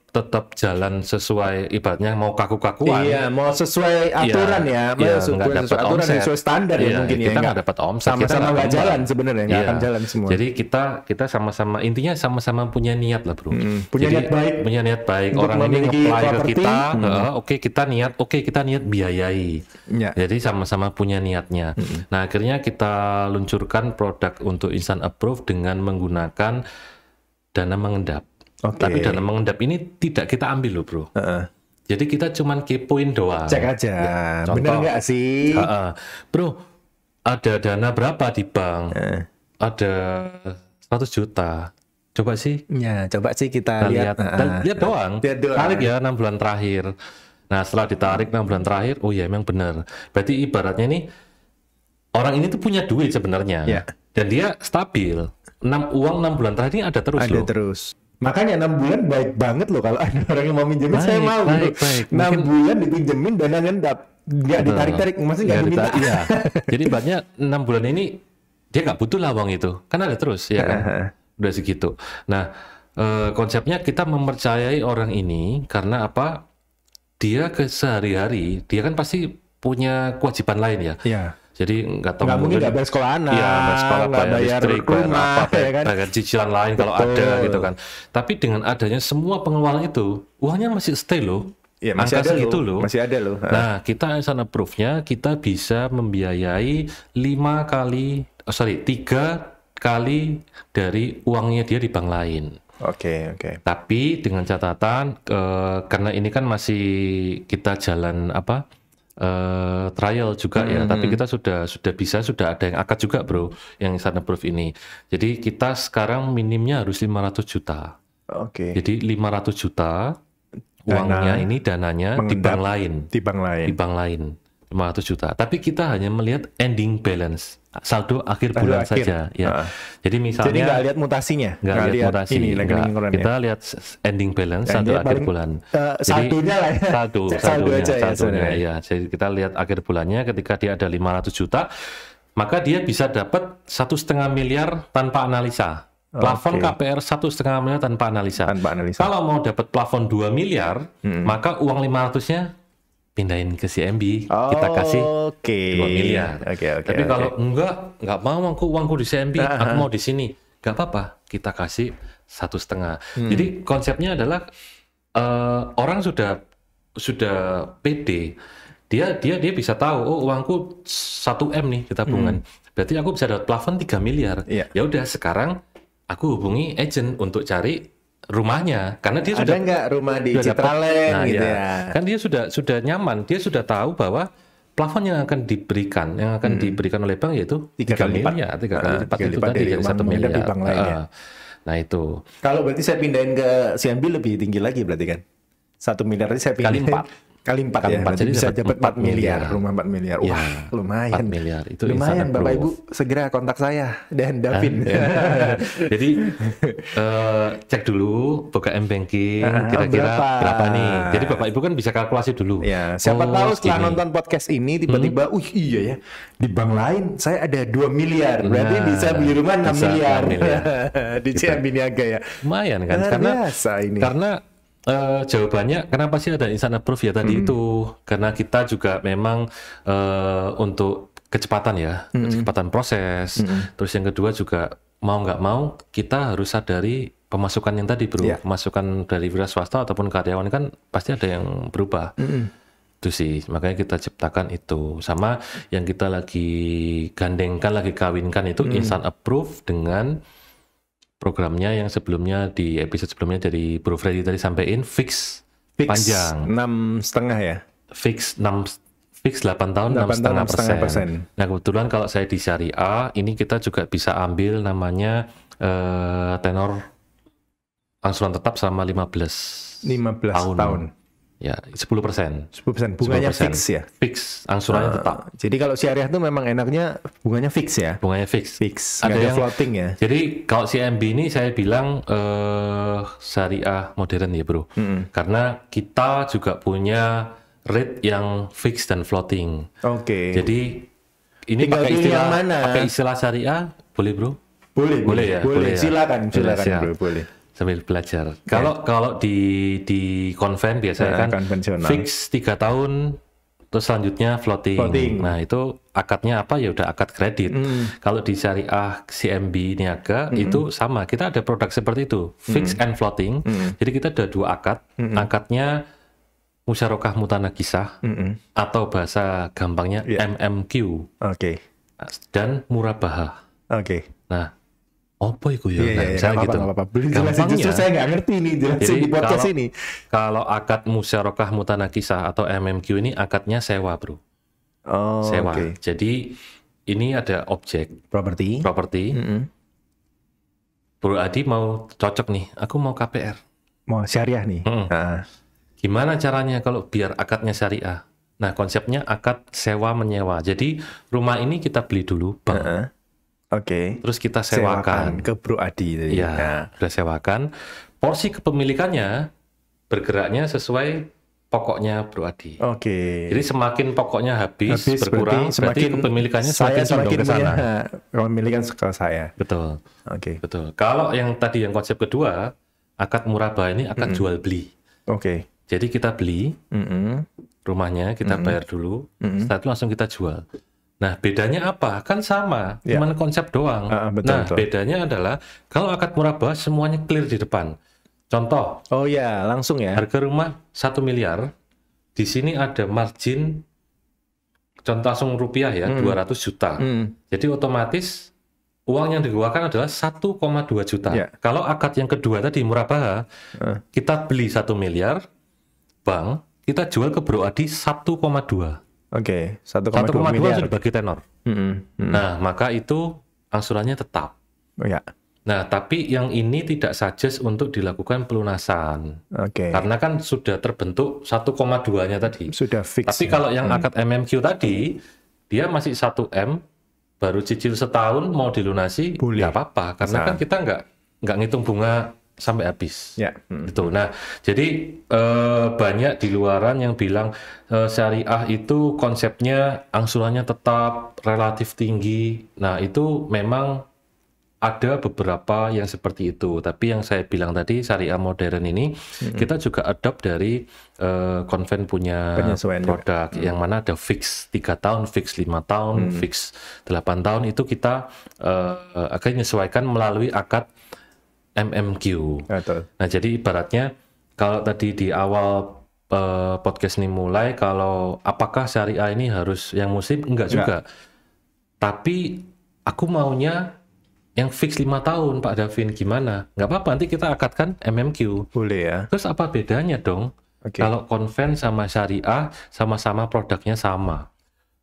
Speaker 1: tetap jalan sesuai, ibaratnya mau kaku-kakuan.
Speaker 2: Iya, mau sesuai aturan
Speaker 1: nggak dapat omset,
Speaker 2: sesuai standar ya mungkin
Speaker 1: kita nggak dapat omset.
Speaker 2: Sama-sama nggak jalan sebenarnya, nggak akan jalan semua.
Speaker 1: Jadi kita sama-sama, intinya sama-sama punya niat lah, bro.
Speaker 2: Punya
Speaker 1: niat baik. Orang ini nge-apply ke kita, kita niat biayai.
Speaker 2: Ya.
Speaker 1: Jadi sama-sama punya niatnya. Nah akhirnya kita luncurkan produk untuk Instant Approve dengan menggunakan dana mengendap. Tapi dana mengendap ini tidak kita ambil loh, bro. Jadi kita cuman kepoin doang.
Speaker 2: Cek aja. Bener nggak sih?
Speaker 1: Bro, ada dana berapa di bank? Ada 100 juta. Coba sih.
Speaker 2: Ya, coba sih kita lihat.
Speaker 1: Lihat doang. Tarik ya 6 bulan terakhir. Nah, setelah ditarik 6 bulan terakhir, oh ya emang benar. Berarti ibaratnya nih, orang ini tuh punya duit sebenarnya. Dan dia stabil. Uang 6 bulan terakhir ini ada terus loh.
Speaker 2: Terus. Makanya 6 bulan baik banget loh kalau ada orang yang mau minjemin, saya mau.
Speaker 1: Baik.
Speaker 2: 6 bulan dipinjemin dana ngendap. Nggak ditarik-tarik, maksudnya nggak diminta.
Speaker 1: Iya. Jadi banyak 6 bulan ini dia nggak butuh lah uang itu. Kan ada terus, ya kan? Udah segitu. Nah, konsepnya kita mempercayai orang ini karena apa? Dia sehari-hari, dia kan pasti punya kewajiban lain ya.
Speaker 2: Iya.
Speaker 1: Jadi nggak
Speaker 2: mungkin nggak bayar sekolah anak,
Speaker 1: bayar listrik,
Speaker 2: rumah,
Speaker 1: bayar cicilan lain kalau ada gitu kan. Tapi dengan adanya semua pengeluaran itu, uangnya masih stay loh.
Speaker 2: Ya, masih ada
Speaker 1: segitu loh.
Speaker 2: Masih ada loh.
Speaker 1: Nah, kita Instant Approve-nya kita bisa membiayai 3 kali dari uangnya dia di bank lain.
Speaker 2: Oke.
Speaker 1: Tapi dengan catatan karena ini kan masih kita jalan trial juga ya, tapi kita sudah ada yang akad juga, bro, yang Instant Approve ini. Jadi kita sekarang minimnya harus 500 juta. Jadi 500 juta uangnya ini dananya di bank lain. 500 juta. Tapi kita hanya melihat ending balance, saldo akhir bulan saja. Ya. Jadi misalnya.
Speaker 2: Jadi nggak lihat mutasinya.
Speaker 1: Nggak lihat mutasi. Kita lihat ending balance, saldo akhir bulan.
Speaker 2: Saldonya lah ya.
Speaker 1: Saldonya ya. Jadi kita lihat akhir bulannya ketika dia ada 500 juta, maka dia bisa dapat 1,5 miliar tanpa analisa. Plafon KPR 1,5 miliar tanpa analisa. Kalau mau dapat plafon 2 miliar, maka uang 500-nya pindahin ke CMB, kita kasih 2 miliar. Tapi kalau nggak mau uangku di CMB, aku mau di sini, nggak apa-apa, kita kasih 1,5. Jadi konsepnya adalah orang sudah pede, dia bisa tahu, oh uangku 1 M nih di tabungan, berarti aku bisa dapat plafon 3 miliar. Ya udah sekarang aku hubungi agent untuk cari rumahnya, karena dia
Speaker 2: ada nggak rumah di Citraland gitu ya.
Speaker 1: Kan dia sudah nyaman, dia sudah tahu bahwa plafon yang akan diberikan oleh bank yaitu 3 kali lipat itu tadi dari 1 miliar. Nah itu.
Speaker 2: Kalau berarti saya pindahin ke CMB lebih tinggi lagi berarti kan? 1 miliar itu saya pindahin kali 4 ya. Jadi bisa dapat 4 miliar, rumah 4 miliar. Wah, ya, lumayan.
Speaker 1: 4 miliar itu
Speaker 2: lumayan, Bapak Ibu, segera kontak saya dan Davin.
Speaker 1: Jadi cek dulu buka M-Banking kira-kira berapa nih. Jadi Bapak Ibu kan bisa kalkulasi dulu.
Speaker 2: Ya, siapa tahu setelah nonton podcast ini tiba-tiba iya ya, di bank lain saya ada 2 miliar. Berarti bisa beli rumah 6 miliar. Di CMB Niaga ya.
Speaker 1: Lumayan kan, karena jawabannya kenapa sih ada Instant Approve ya tadi itu, karena kita juga memang untuk kecepatan ya, kecepatan proses. Terus yang kedua juga mau nggak mau kita harus sadari pemasukan yang tadi, bro. Pemasukan dari wira swasta ataupun karyawan kan pasti ada yang berubah. Itu sih, makanya kita ciptakan itu. Sama yang kita lagi gandengkan, lagi kawinkan itu Instant Approve dengan programnya yang sebelumnya di episode sebelumnya dari Bro Freddy tadi sampaikan fix panjang
Speaker 2: 6,5 ya.
Speaker 1: Fix 8 tahun 6,5%. Nah kebetulan kalau saya di syariah ini kita juga bisa ambil namanya tenor angsuran tetap selama 15 tahun. Ya, 10%.
Speaker 2: 10%. Bunganya fix ya?
Speaker 1: Fix, angsurannya tetap.
Speaker 2: Jadi kalau syariah itu memang enaknya bunganya fix ya?
Speaker 1: Bunganya fix.
Speaker 2: Ada yang floating ya?
Speaker 1: Jadi kalau CMB ini saya bilang syariah modern ya bro. Karena kita juga punya rate yang fix dan floating.
Speaker 2: Oke.
Speaker 1: Jadi ini pakai istilah syariah, boleh bro?
Speaker 2: Boleh ya? Boleh. Silakan bro, boleh.
Speaker 1: Sambil belajar. Kalau di konven biasanya kan fix 3 tahun terus selanjutnya floating. Nah, itu akadnya apa? Ya udah akad kredit. Kalau di syariah CMB niaga itu sama. Kita ada produk seperti itu, fix and floating. Jadi kita ada 2 akad. Akadnya musyarakah mutanakisah atau bahasa gampangnya MMQ. Dan murabahah. Nah, apa itu ya?
Speaker 2: Misalnya gitu. Gampangnya, justru saya nggak ngerti nih jelasin di podcast ini.
Speaker 1: Kalau akad musyarakah mutanakisah atau MMQ ini akadnya sewa bro. Sewa. Jadi ini ada objek. Properti. Bro Adi mau cocok nih. Aku mau KPR.
Speaker 2: Mau syariah nih.
Speaker 1: Gimana caranya kalau biar akadnya syariah? Nah konsepnya akad sewa menyewa. Jadi rumah ini kita beli dulu bang. Terus kita sewakan
Speaker 2: ke Bro Adi tadi.
Speaker 1: Ya, sudah sewakan. Porsi kepemilikannya bergeraknya sesuai pokoknya Bro Adi. Jadi semakin pokoknya habis berkurang, berarti kepemilikannya semakin condong ke sana.
Speaker 2: Kepemilikan ke saya.
Speaker 1: Betul. Betul. Kalau yang tadi yang konsep kedua, akad murabah ini akad jual beli. Jadi kita beli rumahnya, kita bayar dulu, setelah itu langsung kita jual. Nah, bedanya apa? Kan sama, cuma konsep doang. Betul. Bedanya adalah kalau akad murabah semuanya clear di depan. Contoh.
Speaker 2: Langsung ya.
Speaker 1: Harga rumah 1 miliar. Di sini ada margin contoh langsung rupiah ya, 200 juta. Jadi otomatis uang yang dikeluarkan adalah 1,2 juta. Kalau akad yang kedua tadi murabah, kita beli 1 miliar, bang, kita jual ke Bro Adi 1,2. 1,2 sudah bagi tenor. Nah, maka itu angsurannya tetap. Nah, tapi yang ini tidak suggest untuk dilakukan pelunasan. Karena kan sudah terbentuk 1,2-nya tadi.
Speaker 2: Sudah fix.
Speaker 1: Tapi kalau yang akad MMQ tadi, dia masih 1M, baru cicil setahun mau dilunasi, nggak apa-apa. Karena kan kita nggak ngitung bunga sampai habis. Gitu. Nah, jadi banyak di luaran yang bilang syariah itu konsepnya angsurannya tetap relatif tinggi. Nah, itu memang ada beberapa yang seperti itu. Tapi yang saya bilang tadi syariah modern ini kita juga adopt dari konven punya produk yang mana ada fix 3 tahun, fix 5 tahun, fix 8 tahun itu kita akan menyesuaikan melalui akad MMQ. Nah, jadi ibaratnya kalau tadi di awal podcast ini mulai, kalau apakah syariah ini harus yang muslim? Enggak juga. Tapi aku maunya yang fix 5 tahun, Pak Davin, gimana? Nggak apa-apa, nanti kita akadkan MMQ.
Speaker 2: Boleh ya.
Speaker 1: Terus apa bedanya dong? Kalau konven sama syariah, sama-sama produknya sama.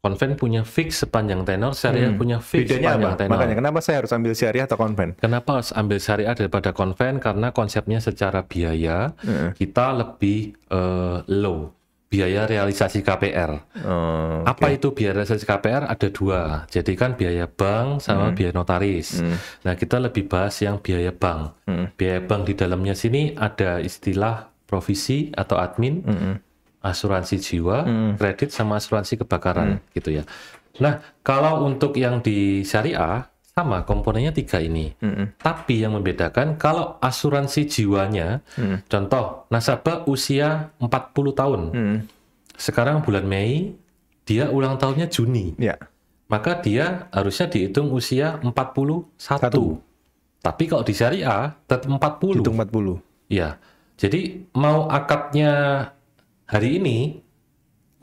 Speaker 1: Konven punya fix sepanjang tenor, syariah punya fix sepanjang tenor.
Speaker 2: Makanya kenapa saya harus ambil syariah atau konven?
Speaker 1: Kenapa harus ambil syariah daripada konven? Karena konsepnya secara biaya kita lebih low. Biaya realisasi KPR. Apa itu biaya realisasi KPR? Ada 2. Jadi kan biaya bank sama biaya notaris. Nah, kita lebih bahas yang biaya bank. Biaya bank di dalamnya sini ada istilah provisi atau admin, asuransi jiwa, kredit sama asuransi kebakaran gitu ya. Nah, kalau untuk yang di syariah sama komponennya 3 ini. Tapi yang membedakan kalau asuransi jiwanya, contoh nasabah usia 40 tahun. Sekarang bulan Mei, dia ulang tahunnya Juni. Maka dia harusnya dihitung usia 41. Tapi kalau di syariah tetap 40.
Speaker 2: Hitung 40.
Speaker 1: Ya. Jadi mau akadnya hari ini,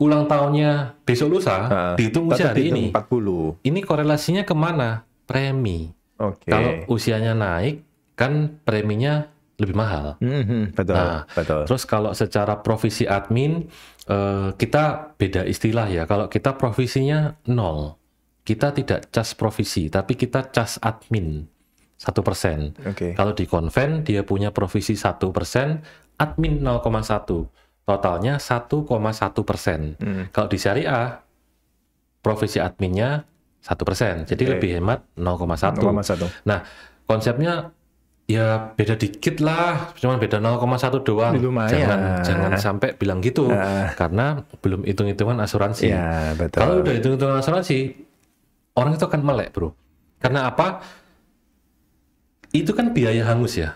Speaker 1: ulang tahunnya besok lusa, dihitung usia hari ini.
Speaker 2: 40.
Speaker 1: Ini korelasinya kemana? Premi. Kalau usianya naik, kan preminya lebih mahal.
Speaker 2: Betul, betul.
Speaker 1: Terus kalau secara provisi admin, kita beda istilah ya. Kalau kita provisinya 0, kita tidak cas provisi, tapi kita cas admin 1%. Kalau di Conven dia punya provisi 1%, admin 0,1, totalnya 1,1%. Kalau di Syariah, provisi adminnya 1%, jadi lebih hemat 0,1. Nah, konsepnya ya beda dikit lah, cuma beda 0,1 doang. Jangan sampai bilang gitu, karena belum hitung-hitungan asuransi.
Speaker 2: Ya, betul.
Speaker 1: Kalau udah hitung-hitungan asuransi, orang itu akan melek, bro. Karena apa? Itu kan biaya hangus ya.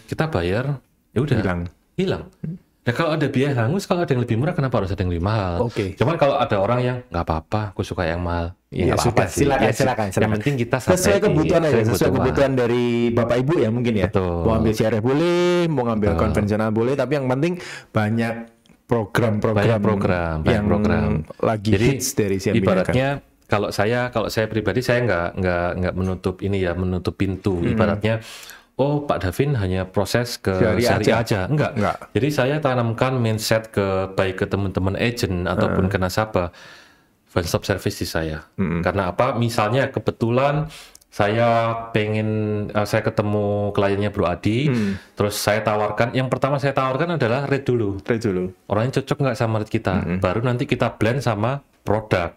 Speaker 1: Kita bayar, ya udah hilang. Nah, kalau ada biaya hangus, kalau ada yang lebih murah, kenapa harus ada yang lebih mahal? Cuman kalau ada orang yang nggak apa-apa, aku suka yang mahal.
Speaker 2: Ya sudah, silakan.
Speaker 1: Yang penting kita
Speaker 2: sesuai kebutuhan aja, sesuai kebutuhan dari Bapak Ibu ya mungkin ya.
Speaker 1: Betul.
Speaker 2: Mau ambil syariah boleh, mau ngambil konvensional boleh, tapi yang penting banyak program yang lagi hits dari CMB.
Speaker 1: Ibaratnya kalau saya pribadi saya nggak menutup pintu. Ibaratnya Pak Davin hanya proses ke syariah aja. Enggak. Jadi saya tanamkan mindset baik ke teman-teman agent ataupun ke nasabah, one stop service di saya. Karena apa? Misalnya kebetulan saya ketemu kliennya Bro Adi, terus saya tawarkan, yang pertama saya tawarkan adalah rate dulu. Orangnya cocok nggak sama rate kita, baru nanti kita blend sama produk.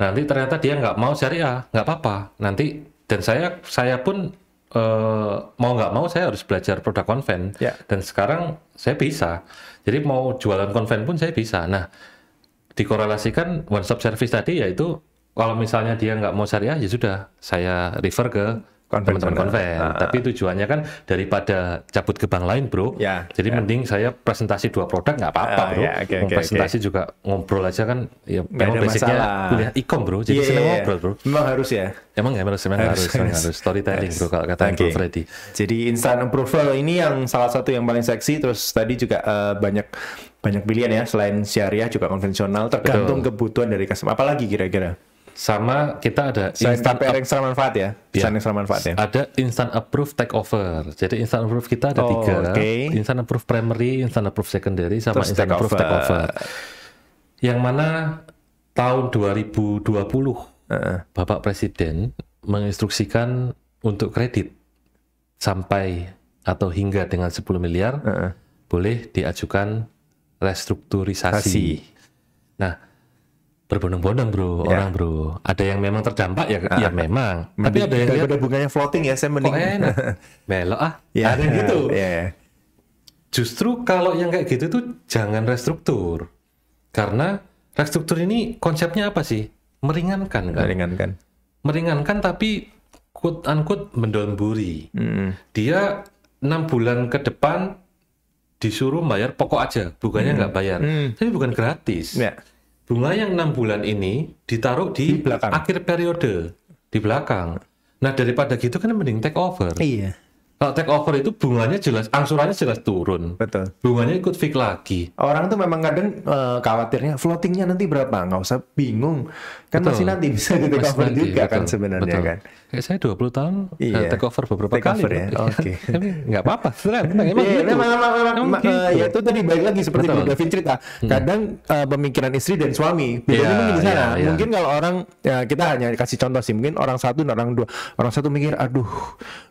Speaker 1: Nanti ternyata dia nggak mau syariah, nggak apa-apa. Nanti dan saya pun mau nggak mau saya harus belajar produk konven. Dan sekarang saya bisa. Jadi mau jualan konven pun saya bisa. Nah, dikorelasikan one stop service tadi yaitu kalau misalnya dia nggak mau syariah ya sudah saya refer ke teman-teman konven. Tapi tujuannya kan daripada cabut ke bank lain, bro. Jadi mending saya presentasi 2 produk nggak apa-apa, bro. Presentasi juga ngobrol aja kan. Ya memang basicnya kuliah e-com, bro. Jadi senang ngobrol, bro.
Speaker 2: Memang harus ya.
Speaker 1: Emang harus storytelling, bro. Kalau kata Bro Freddy.
Speaker 2: Jadi instant approval ini yang salah satu yang paling seksi. Terus tadi juga banyak pilihan ya. Selain syariah juga konvensional. Tergantung kebutuhan dari customer. Apalagi kira-kira?
Speaker 1: Sama kita ada
Speaker 2: instant extra manfaat ya.
Speaker 1: Ada instant approve takeover. Jadi instant approve kita ada 3. Instant approve primary, instant approve secondary, sama terus instant approve takeover. Yang mana tahun 2020 Bapak Presiden menginstruksikan untuk kredit sampai atau hingga dengan 10 miliar boleh diajukan restrukturisasi. Nah, berbondong-bondong, bro, orang, bro. Ada yang memang terdampak ya memang. Tapi ada yang
Speaker 2: daripada bunganya floating ya, saya mending
Speaker 1: belok ada gitu. Justru kalau yang kayak gitu tuh jangan restruktur. Karena restruktur ini konsepnya apa sih? Meringankan kan? Meringankan tapi quote unquote mendownburi. Dia 6 bulan ke depan disuruh bayar pokok aja, bunganya nggak bayar. Tapi bukan gratis. Bunga yang 6 bulan ini ditaruh di akhir periode, di belakang. Nah, daripada gitu kan mending take over. Kalau take over itu bunganya jelas, angsurannya jelas turun. Bunganya ikut fix lagi.
Speaker 2: Orang tuh memang kadang khawatirnya floatingnya nanti berapa, nggak usah bingung. Kan masih nanti bisa di take over juga kan sebenarnya kan.
Speaker 1: Kayak saya 20 tahun take over beberapa kali.
Speaker 2: Ya?
Speaker 1: Tapi nggak apa-apa.
Speaker 2: Memang ya itu tadi balik lagi seperti Bro Davin cerita. Kadang pemikiran istri dan suami bedanya mungkin di sana. Mungkin kalau orang kita hanya kasih contoh sih. Mungkin orang satu, orang satu mikir, aduh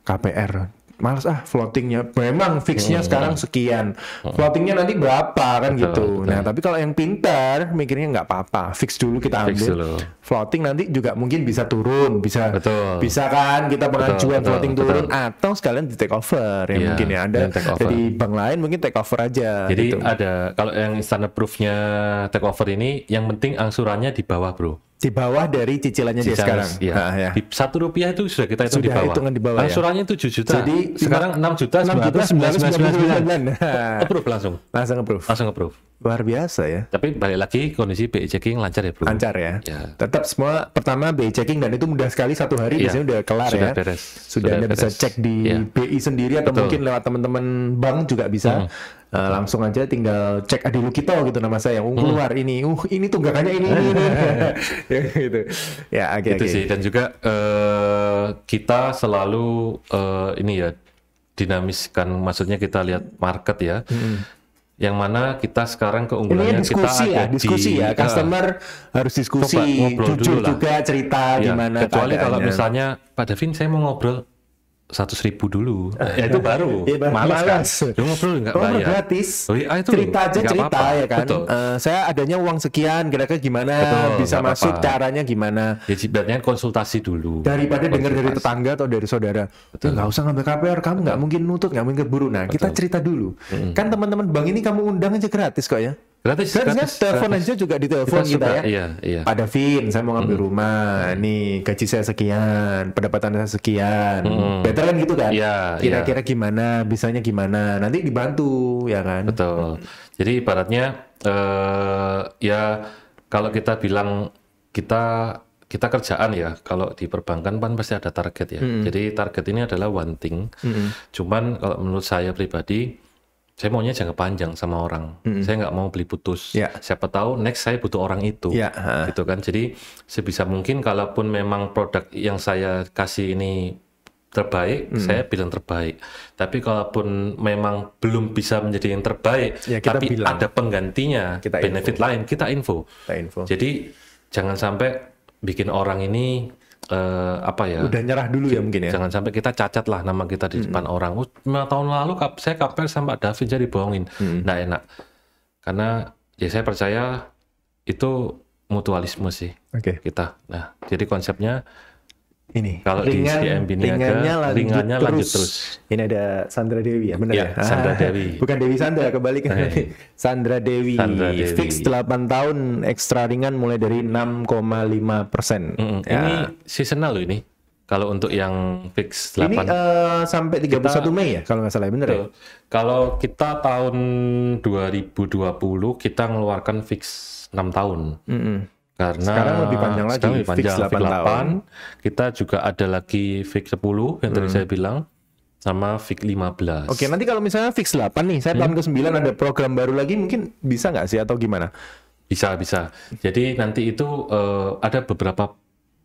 Speaker 2: KPR. Males floatingnya memang fixnya sekarang sekian, floatingnya nanti berapa kan gitu. Nah tapi kalau yang pintar mikirnya nggak apa-apa, fix dulu kita ambil. Floating nanti juga mungkin bisa turun, bisa kan kita pengajuan floating turun atau sekalian di take over ya mungkin ya ada dari bank lain mungkin take over aja.
Speaker 1: Jadi ada kalau yang instant approve-nya take over ini yang penting angsurannya di bawah, bro.
Speaker 2: Di bawah dari cicilannya dia sekarang.
Speaker 1: Di Rp1 itu sudah kita hitung di bawah.
Speaker 2: Hitungan di bawah.
Speaker 1: Angsurannya 7 juta.
Speaker 2: Jadi
Speaker 1: sekarang 6.999.999. Approve langsung. Langsung approve.
Speaker 2: Luar biasa ya.
Speaker 1: Tapi balik lagi kondisi BI checking lancar ya, bro.
Speaker 2: Lancar ya. Tetap semua pertama BI checking dan itu mudah sekali 1 hari biasanya udah kelar
Speaker 1: sudah
Speaker 2: ya.
Speaker 1: Beres.
Speaker 2: Sudah Anda bisa cek di BI sendiri atau mungkin lewat teman-teman bank juga bisa. Langsung aja tinggal cek Adi Lukito gitu nama saya. Keluar ini tunggakannya ini. Ya gitu.
Speaker 1: Gitu sih. Dan juga kita selalu ini ya dinamiskan, maksudnya kita lihat market ya. Yang mana kita sekarang keunggulannya
Speaker 2: diskusi ya, customer harus diskusi, jujur juga cerita gimana
Speaker 1: kecuali kalau misalnya Pak Davin saya mau ngobrol 100.000 dulu, ya itu baru malas. Kan? Ngobrol nggak bayar,
Speaker 2: gratis.
Speaker 1: Itu
Speaker 2: cerita aja cerita ya kan. Saya adanya uang sekian, kira-kira gimana bisa masuk, caranya gimana.
Speaker 1: Ya sebenarnya konsultasi dulu.
Speaker 2: Daripada dengar dari tetangga atau dari saudara, nggak usah ngambil KPR, kamu nggak mungkin nutut, nggak mungkin keburu. Nah kita cerita dulu. Kan teman-teman bank ini kamu undang aja gratis kok ya. Gratis. Telepon aja juga di telepon kita ya. Iya. Pak Davin, saya mau ngambil rumah. Nih gaji saya sekian, pendapatan saya sekian. Better kan gitu kan? Kira-kira gimana? Bisanya gimana? Nanti dibantu ya kan?
Speaker 1: Betul. Jadi ibaratnya ya kalau kita bilang kita kerjaan ya, kalau di perbankan kan pasti ada target ya. Jadi target ini adalah one thing. Cuman kalau menurut saya pribadi, saya maunya jangka panjang sama orang. Saya nggak mau beli putus. Siapa tahu next saya butuh orang itu. Gitu kan. Jadi sebisa mungkin kalaupun memang produk yang saya kasih ini terbaik, saya bilang terbaik. Tapi kalaupun memang belum bisa menjadi yang terbaik, tapi bilang, ada penggantinya, benefit lain, kita info. Jadi jangan sampai bikin orang ini
Speaker 2: udah nyerah dulu ya mungkin ya.
Speaker 1: Jangan sampai kita cacat lah nama kita di depan orang. 5 tahun lalu saya KPR sama Pak Davin jadi bohongin. Nggak enak. Karena ya saya percaya itu mutualisme sih. Kita. Nah, jadi konsepnya
Speaker 2: ini
Speaker 1: kalau di CMB Niaga ringannya lanjut terus.
Speaker 2: Ini ada Sandra Dewi ya, benar ya?
Speaker 1: Sandra Dewi.
Speaker 2: Bukan Dewi Sandra, kebalikan. Sandra Dewi. Fix 8 tahun, ekstra ringan mulai dari 6,5%.
Speaker 1: Ini seasonal loh ini. Kalau untuk yang fix 8.
Speaker 2: Ini sampai 31 Mei ya, kalau nggak salah, benar ya?
Speaker 1: Kalau kita tahun 2020 kita ngeluarkan fix 6 tahun. Karena
Speaker 2: sekarang lebih panjang lagi, fix 8 tahun.
Speaker 1: Kita juga ada lagi fix 10 yang tadi saya bilang, sama fix 15.
Speaker 2: Oke, nanti kalau misalnya fix 8 nih, saya tahun ke-9 ada program baru lagi, mungkin bisa nggak sih atau gimana?
Speaker 1: Bisa. Jadi nanti itu ada beberapa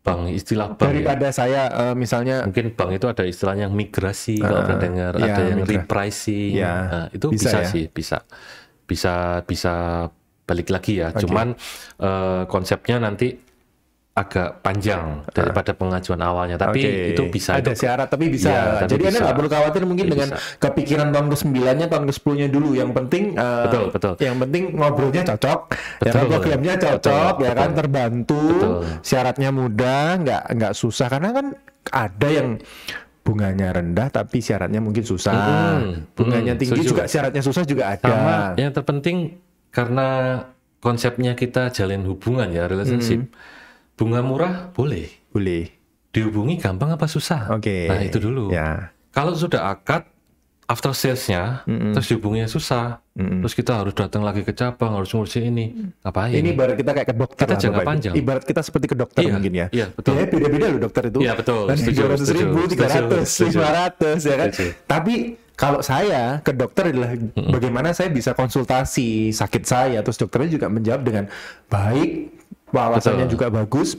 Speaker 1: bank, istilah bank
Speaker 2: daripada saya misalnya
Speaker 1: mungkin bank itu ada istilahnya migrasi, kalau pernah dengar, ada yang repricing. Nah, itu bisa sih, bisa balik lagi ya. Cuman konsepnya nanti agak panjang daripada pengajuan awalnya, tapi itu bisa.
Speaker 2: Ada syarat tapi bisa. Jadi Anda nggak perlu khawatir mungkin dengan kepikiran tahun ke-9-nya, tahun ke-10-nya dulu. Yang penting
Speaker 1: betul.
Speaker 2: Yang penting ngobrolnya cocok, programnya cocok, ya kan, terbantu, syaratnya mudah, nggak susah. Karena kan ada yang bunganya rendah tapi syaratnya mungkin susah. Bunganya tinggi juga syaratnya susah juga ada.
Speaker 1: Sama yang terpenting karena konsepnya kita jalin hubungan ya, relationship. Bunga murah boleh. Dihubungi gampang apa susah? Nah itu dulu. Kalau sudah akad, after sales-nya, terus dihubunginya susah, terus kita harus datang lagi ke cabang, harus ngurusin ini. Ngapain?
Speaker 2: Ini ibarat kita kayak ke dokter.
Speaker 1: Kita jangka panjang.
Speaker 2: Ibarat kita seperti ke dokter mungkin ya.
Speaker 1: Iya, betul.
Speaker 2: Beda-beda loh dokter itu.
Speaker 1: Iya, betul.
Speaker 2: 200.000, 300, 500 ya kan. Tapi kalau saya ke dokter adalah bagaimana saya bisa konsultasi sakit saya, terus dokternya juga menjawab dengan baik, wawasannya juga bagus,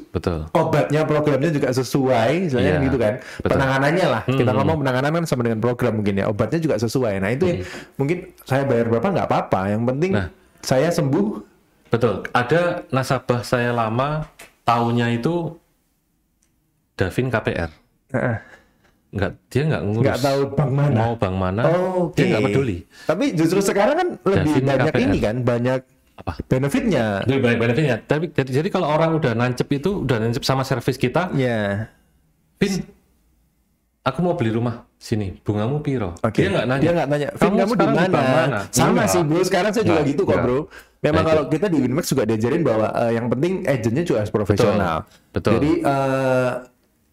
Speaker 2: obatnya, programnya juga sesuai, misalnya gitu kan. Penanganannya lah, kita ngomong penanganan kan sama dengan program mungkin ya, obatnya juga sesuai. Nah itu yang mungkin saya bayar berapa nggak apa-apa, yang penting saya sembuh.
Speaker 1: Betul, ada nasabah saya lama, tahunnya itu Davin KPR. Dia nggak ngurus,
Speaker 2: nggak tahu bank mana,
Speaker 1: mau bank mana, dia nggak peduli.
Speaker 2: Tapi justru sekarang kan lebih banyak KPR. Ini kan banyak benefitnya.
Speaker 1: Lebih banyak benefitnya. Tapi jadi kalau orang udah nancep sama servis kita, Vin, aku mau beli rumah sini, bungamu piro? Dia nggak nanya.
Speaker 2: Vin, kamu di mana? Sama sih bro, sekarang saya juga gitu kok bro. Memang kalau kita di Winmax juga diajarin bahwa yang penting agentnya juga harus profesional.
Speaker 1: Betul.
Speaker 2: Jadi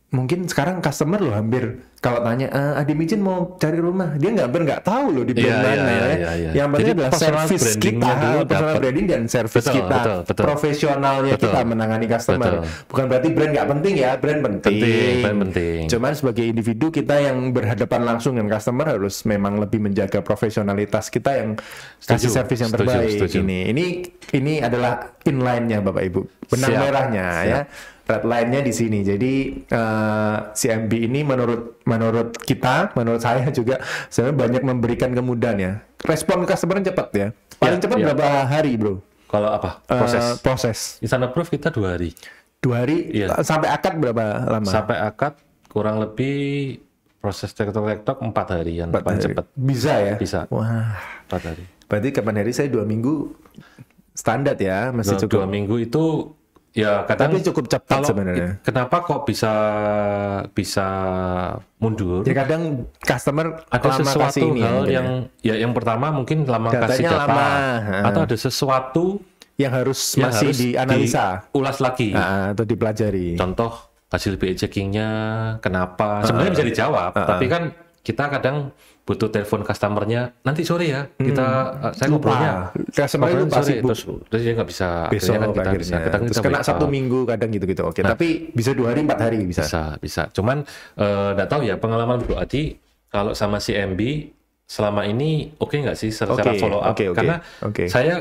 Speaker 2: mungkin sekarang customer loh hampir kalau tanya Adi Micin mau cari rumah, dia nggak tahu loh di brand mana ya. Yang penting adalah service kita, personal branding dan service kita, profesionalnya kita menangani customer. Bukan berarti brand nggak penting ya, brand penting. Cuman sebagai individu kita yang berhadapan langsung dengan customer harus memang lebih menjaga profesionalitas kita yang kasih service yang terbaik. Ini adalah inline-nya Bapak Ibu, benang merahnya ya. red line-nya di sini. Jadi CMB ini menurut saya juga sebenarnya banyak memberikan kemudahan ya. Respon customer cepat ya. Paling cepat berapa hari, Bro?
Speaker 1: Kalau apa? Proses. Instant approve kita 2 hari.
Speaker 2: 2 hari? Iya. Sampai akad berapa lama?
Speaker 1: Sampai akad kurang lebih proses tektok 4 hari yang paling cepat.
Speaker 2: Bisa ya?
Speaker 1: Bisa.
Speaker 2: Wah.
Speaker 1: 4 hari.
Speaker 2: Berarti kapan hari saya 2 minggu standar ya, masih cukup.
Speaker 1: 2 minggu itu ya kadang.
Speaker 2: Tapi cukup cepat sebenarnya.
Speaker 1: Kenapa kok bisa mundur?
Speaker 2: Ya kadang customer
Speaker 1: ada sesuatu hal yang pertama mungkin lama kasih data atau ada sesuatu
Speaker 2: yang harus masih dianalisa,
Speaker 1: ulas lagi
Speaker 2: atau dipelajari.
Speaker 1: Contoh hasil BI checkingnya kenapa? Sebenarnya bisa dijawab, tapi kan kita kadang butuh telepon customernya nanti sore ya saya ngobrolnya
Speaker 2: customer lupa sih
Speaker 1: terus dia nggak bisa
Speaker 2: besok akhirnya terus kena Sabtu Minggu kadang gitu oke. Tapi bisa 2 hari 4 hari
Speaker 1: bisa cuman nggak tahu ya pengalaman Bro Adi kalau sama CMB selama ini oke nggak sih secara follow up karena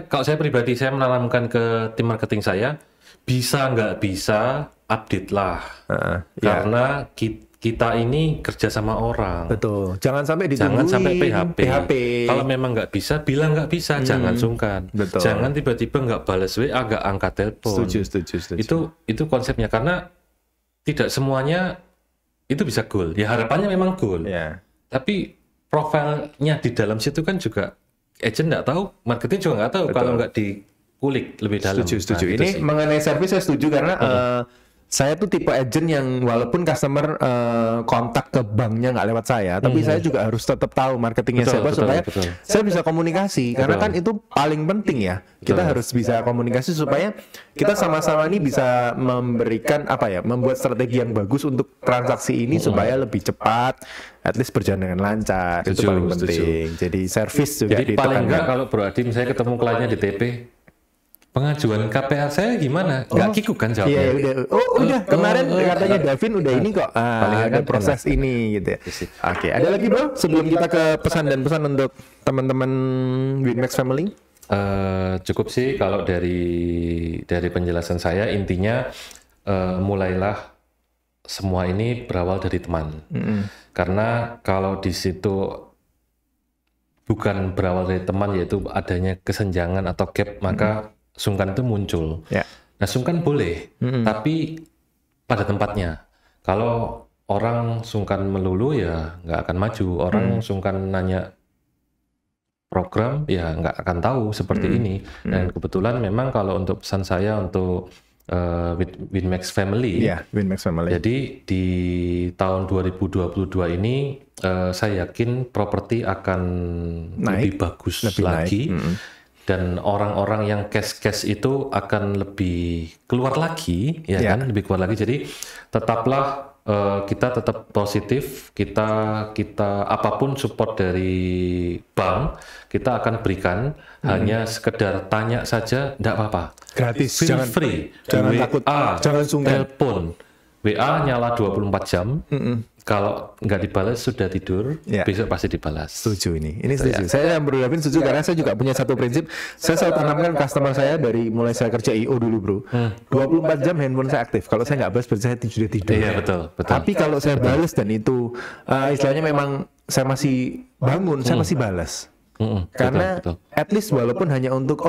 Speaker 1: kalau saya pribadi saya menanamkan ke tim marketing saya bisa nggak bisa update lah karena kita ini kerja sama orang.
Speaker 2: Betul. Jangan sampai ditungguin.
Speaker 1: Jangan sampai PHP. Kalau memang nggak bisa, bilang nggak bisa. Jangan sungkan.
Speaker 2: Betul.
Speaker 1: Jangan tiba-tiba nggak balas WA, nggak angkat telepon.
Speaker 2: Setuju.
Speaker 1: Itu konsepnya. Karena tidak semuanya itu bisa goal. Ya harapannya memang goal.
Speaker 2: Yeah.
Speaker 1: Tapi profilnya di dalam situ kan juga agent nggak tahu, marketing juga nggak tahu.
Speaker 2: Betul.
Speaker 1: Kalau nggak dikulik lebih dalam.
Speaker 2: Setuju. Nah, ini mengenai service saya setuju karena saya tuh tipe agent yang walaupun customer kontak ke banknya nggak lewat saya, tapi saya juga harus tetap tahu marketingnya siapa supaya saya bisa komunikasi. Karena kan itu paling penting ya. Kita harus bisa komunikasi supaya kita sama-sama ini bisa memberikan membuat strategi yang bagus untuk transaksi ini supaya lebih cepat, at least berjalan dengan lancar. Itu paling penting. Jadi service juga
Speaker 1: jadi paling enggak kalau Bro Adi misalnya ketemu kliennya di TP, pengajuan KPR saya gimana? Nggak kikuk kan jawabnya?
Speaker 2: Iya, udah. Kemarin katanya Davin udah ini kok. Paling ada proses ini gitu ya. Oke, ada lagi Bro? Sebelum kita ke pesan dan pesan untuk teman-teman Winmax Family?
Speaker 1: Cukup sih kalau dari penjelasan saya intinya mulailah semua ini berawal dari teman. Karena kalau di situ bukan berawal dari teman yaitu adanya kesenjangan atau gap maka sungkan itu muncul. Nah sungkan boleh, tapi pada tempatnya. Kalau orang sungkan melulu ya nggak akan maju. Orang sungkan nanya program ya nggak akan tahu seperti ini. Dan kebetulan memang kalau untuk pesan saya untuk Winmax Family.
Speaker 2: Winmax Family.
Speaker 1: Jadi di tahun 2022 ini saya yakin properti akan lebih bagus lagi. Dan orang-orang yang cash itu akan lebih keluar lagi, kan, lebih keluar lagi. Jadi tetaplah kita tetap positif, kita apapun support dari bank kita akan berikan. Hanya sekedar tanya saja, tidak apa-apa.
Speaker 2: Gratis,
Speaker 1: feel free.
Speaker 2: Jangan takut, jangan sungkan.
Speaker 1: Telepon, WA nyala 24 jam. Kalau nggak dibalas sudah tidur, besok pasti dibalas.
Speaker 2: Setuju ini setuju. Saya yang Bro Davin setuju karena saya juga punya satu prinsip. Saya selalu tanamkan customer saya dari mulai saya kerja IO dulu Bro. 24 jam handphone saya aktif. Kalau saya nggak balas berarti saya sudah tidur.
Speaker 1: Iya betul.
Speaker 2: Tapi kalau saya balas dan itu istilahnya memang saya masih bangun, saya masih balas. Karena at least walaupun hanya untuk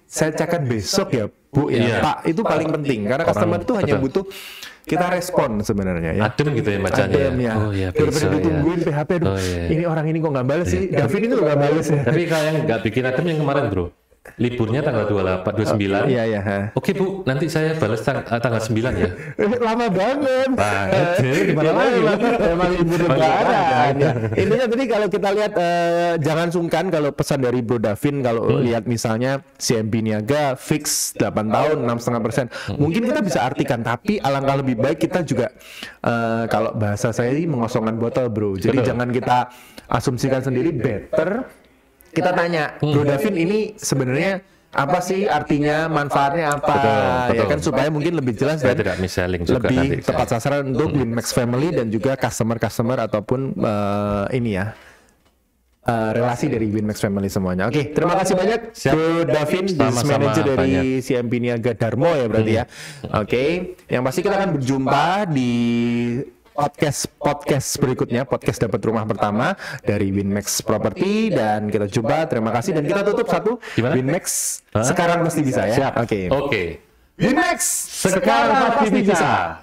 Speaker 2: saya cekkan besok ya Bu Pak, itu paling penting karena customer itu hanya butuh kita respon sebenarnya ya.
Speaker 1: Adem gitu ya bacanya.
Speaker 2: Adem ya. Daripada ditungguin PHP ini orang ini kok nggak balas sih. Davin itu nggak balas ya.
Speaker 1: Tapi kalau yang nggak bikin adem yang kemarin Bro, liburnya tanggal 28, 29.
Speaker 2: Iya.
Speaker 1: Oke Bu, nanti saya balas tanggal 9 ya.
Speaker 2: Lama banget.
Speaker 1: Gimana lagi?
Speaker 2: Emang libur lebaran. Intinya tadi kalau kita lihat jangan sungkan kalau pesan dari Bro Davin kalau lihat misalnya CMB Niaga fix 8 tahun 6,5%. Mungkin kita bisa artikan tapi alangkah lebih baik kita juga kalau bahasa saya ini mengosongkan botol Bro. Jadi jangan kita asumsikan sendiri, better kita tanya, Bro Davin ini sebenarnya apa sih artinya, manfaatnya apa, betul. Ya kan supaya mungkin lebih jelas dan
Speaker 1: tidak mis-selling juga
Speaker 2: lebih tepat sasaran untuk Winmax Family dan juga customer ataupun ini ya relasi dari Winmax Family semuanya. Oke, terima kasih banyak Bro Davin, business manager dari CMP Niaga Darmo ya berarti ya. Oke, yang pasti kita akan berjumpa di podcast berikutnya, podcast dapat rumah pertama dari Winmax Property, dan kita coba. Terima kasih dan kita tutup satu. Winmax sekarang pasti bisa ya.
Speaker 1: Oke.
Speaker 2: Winmax sekarang pasti bisa.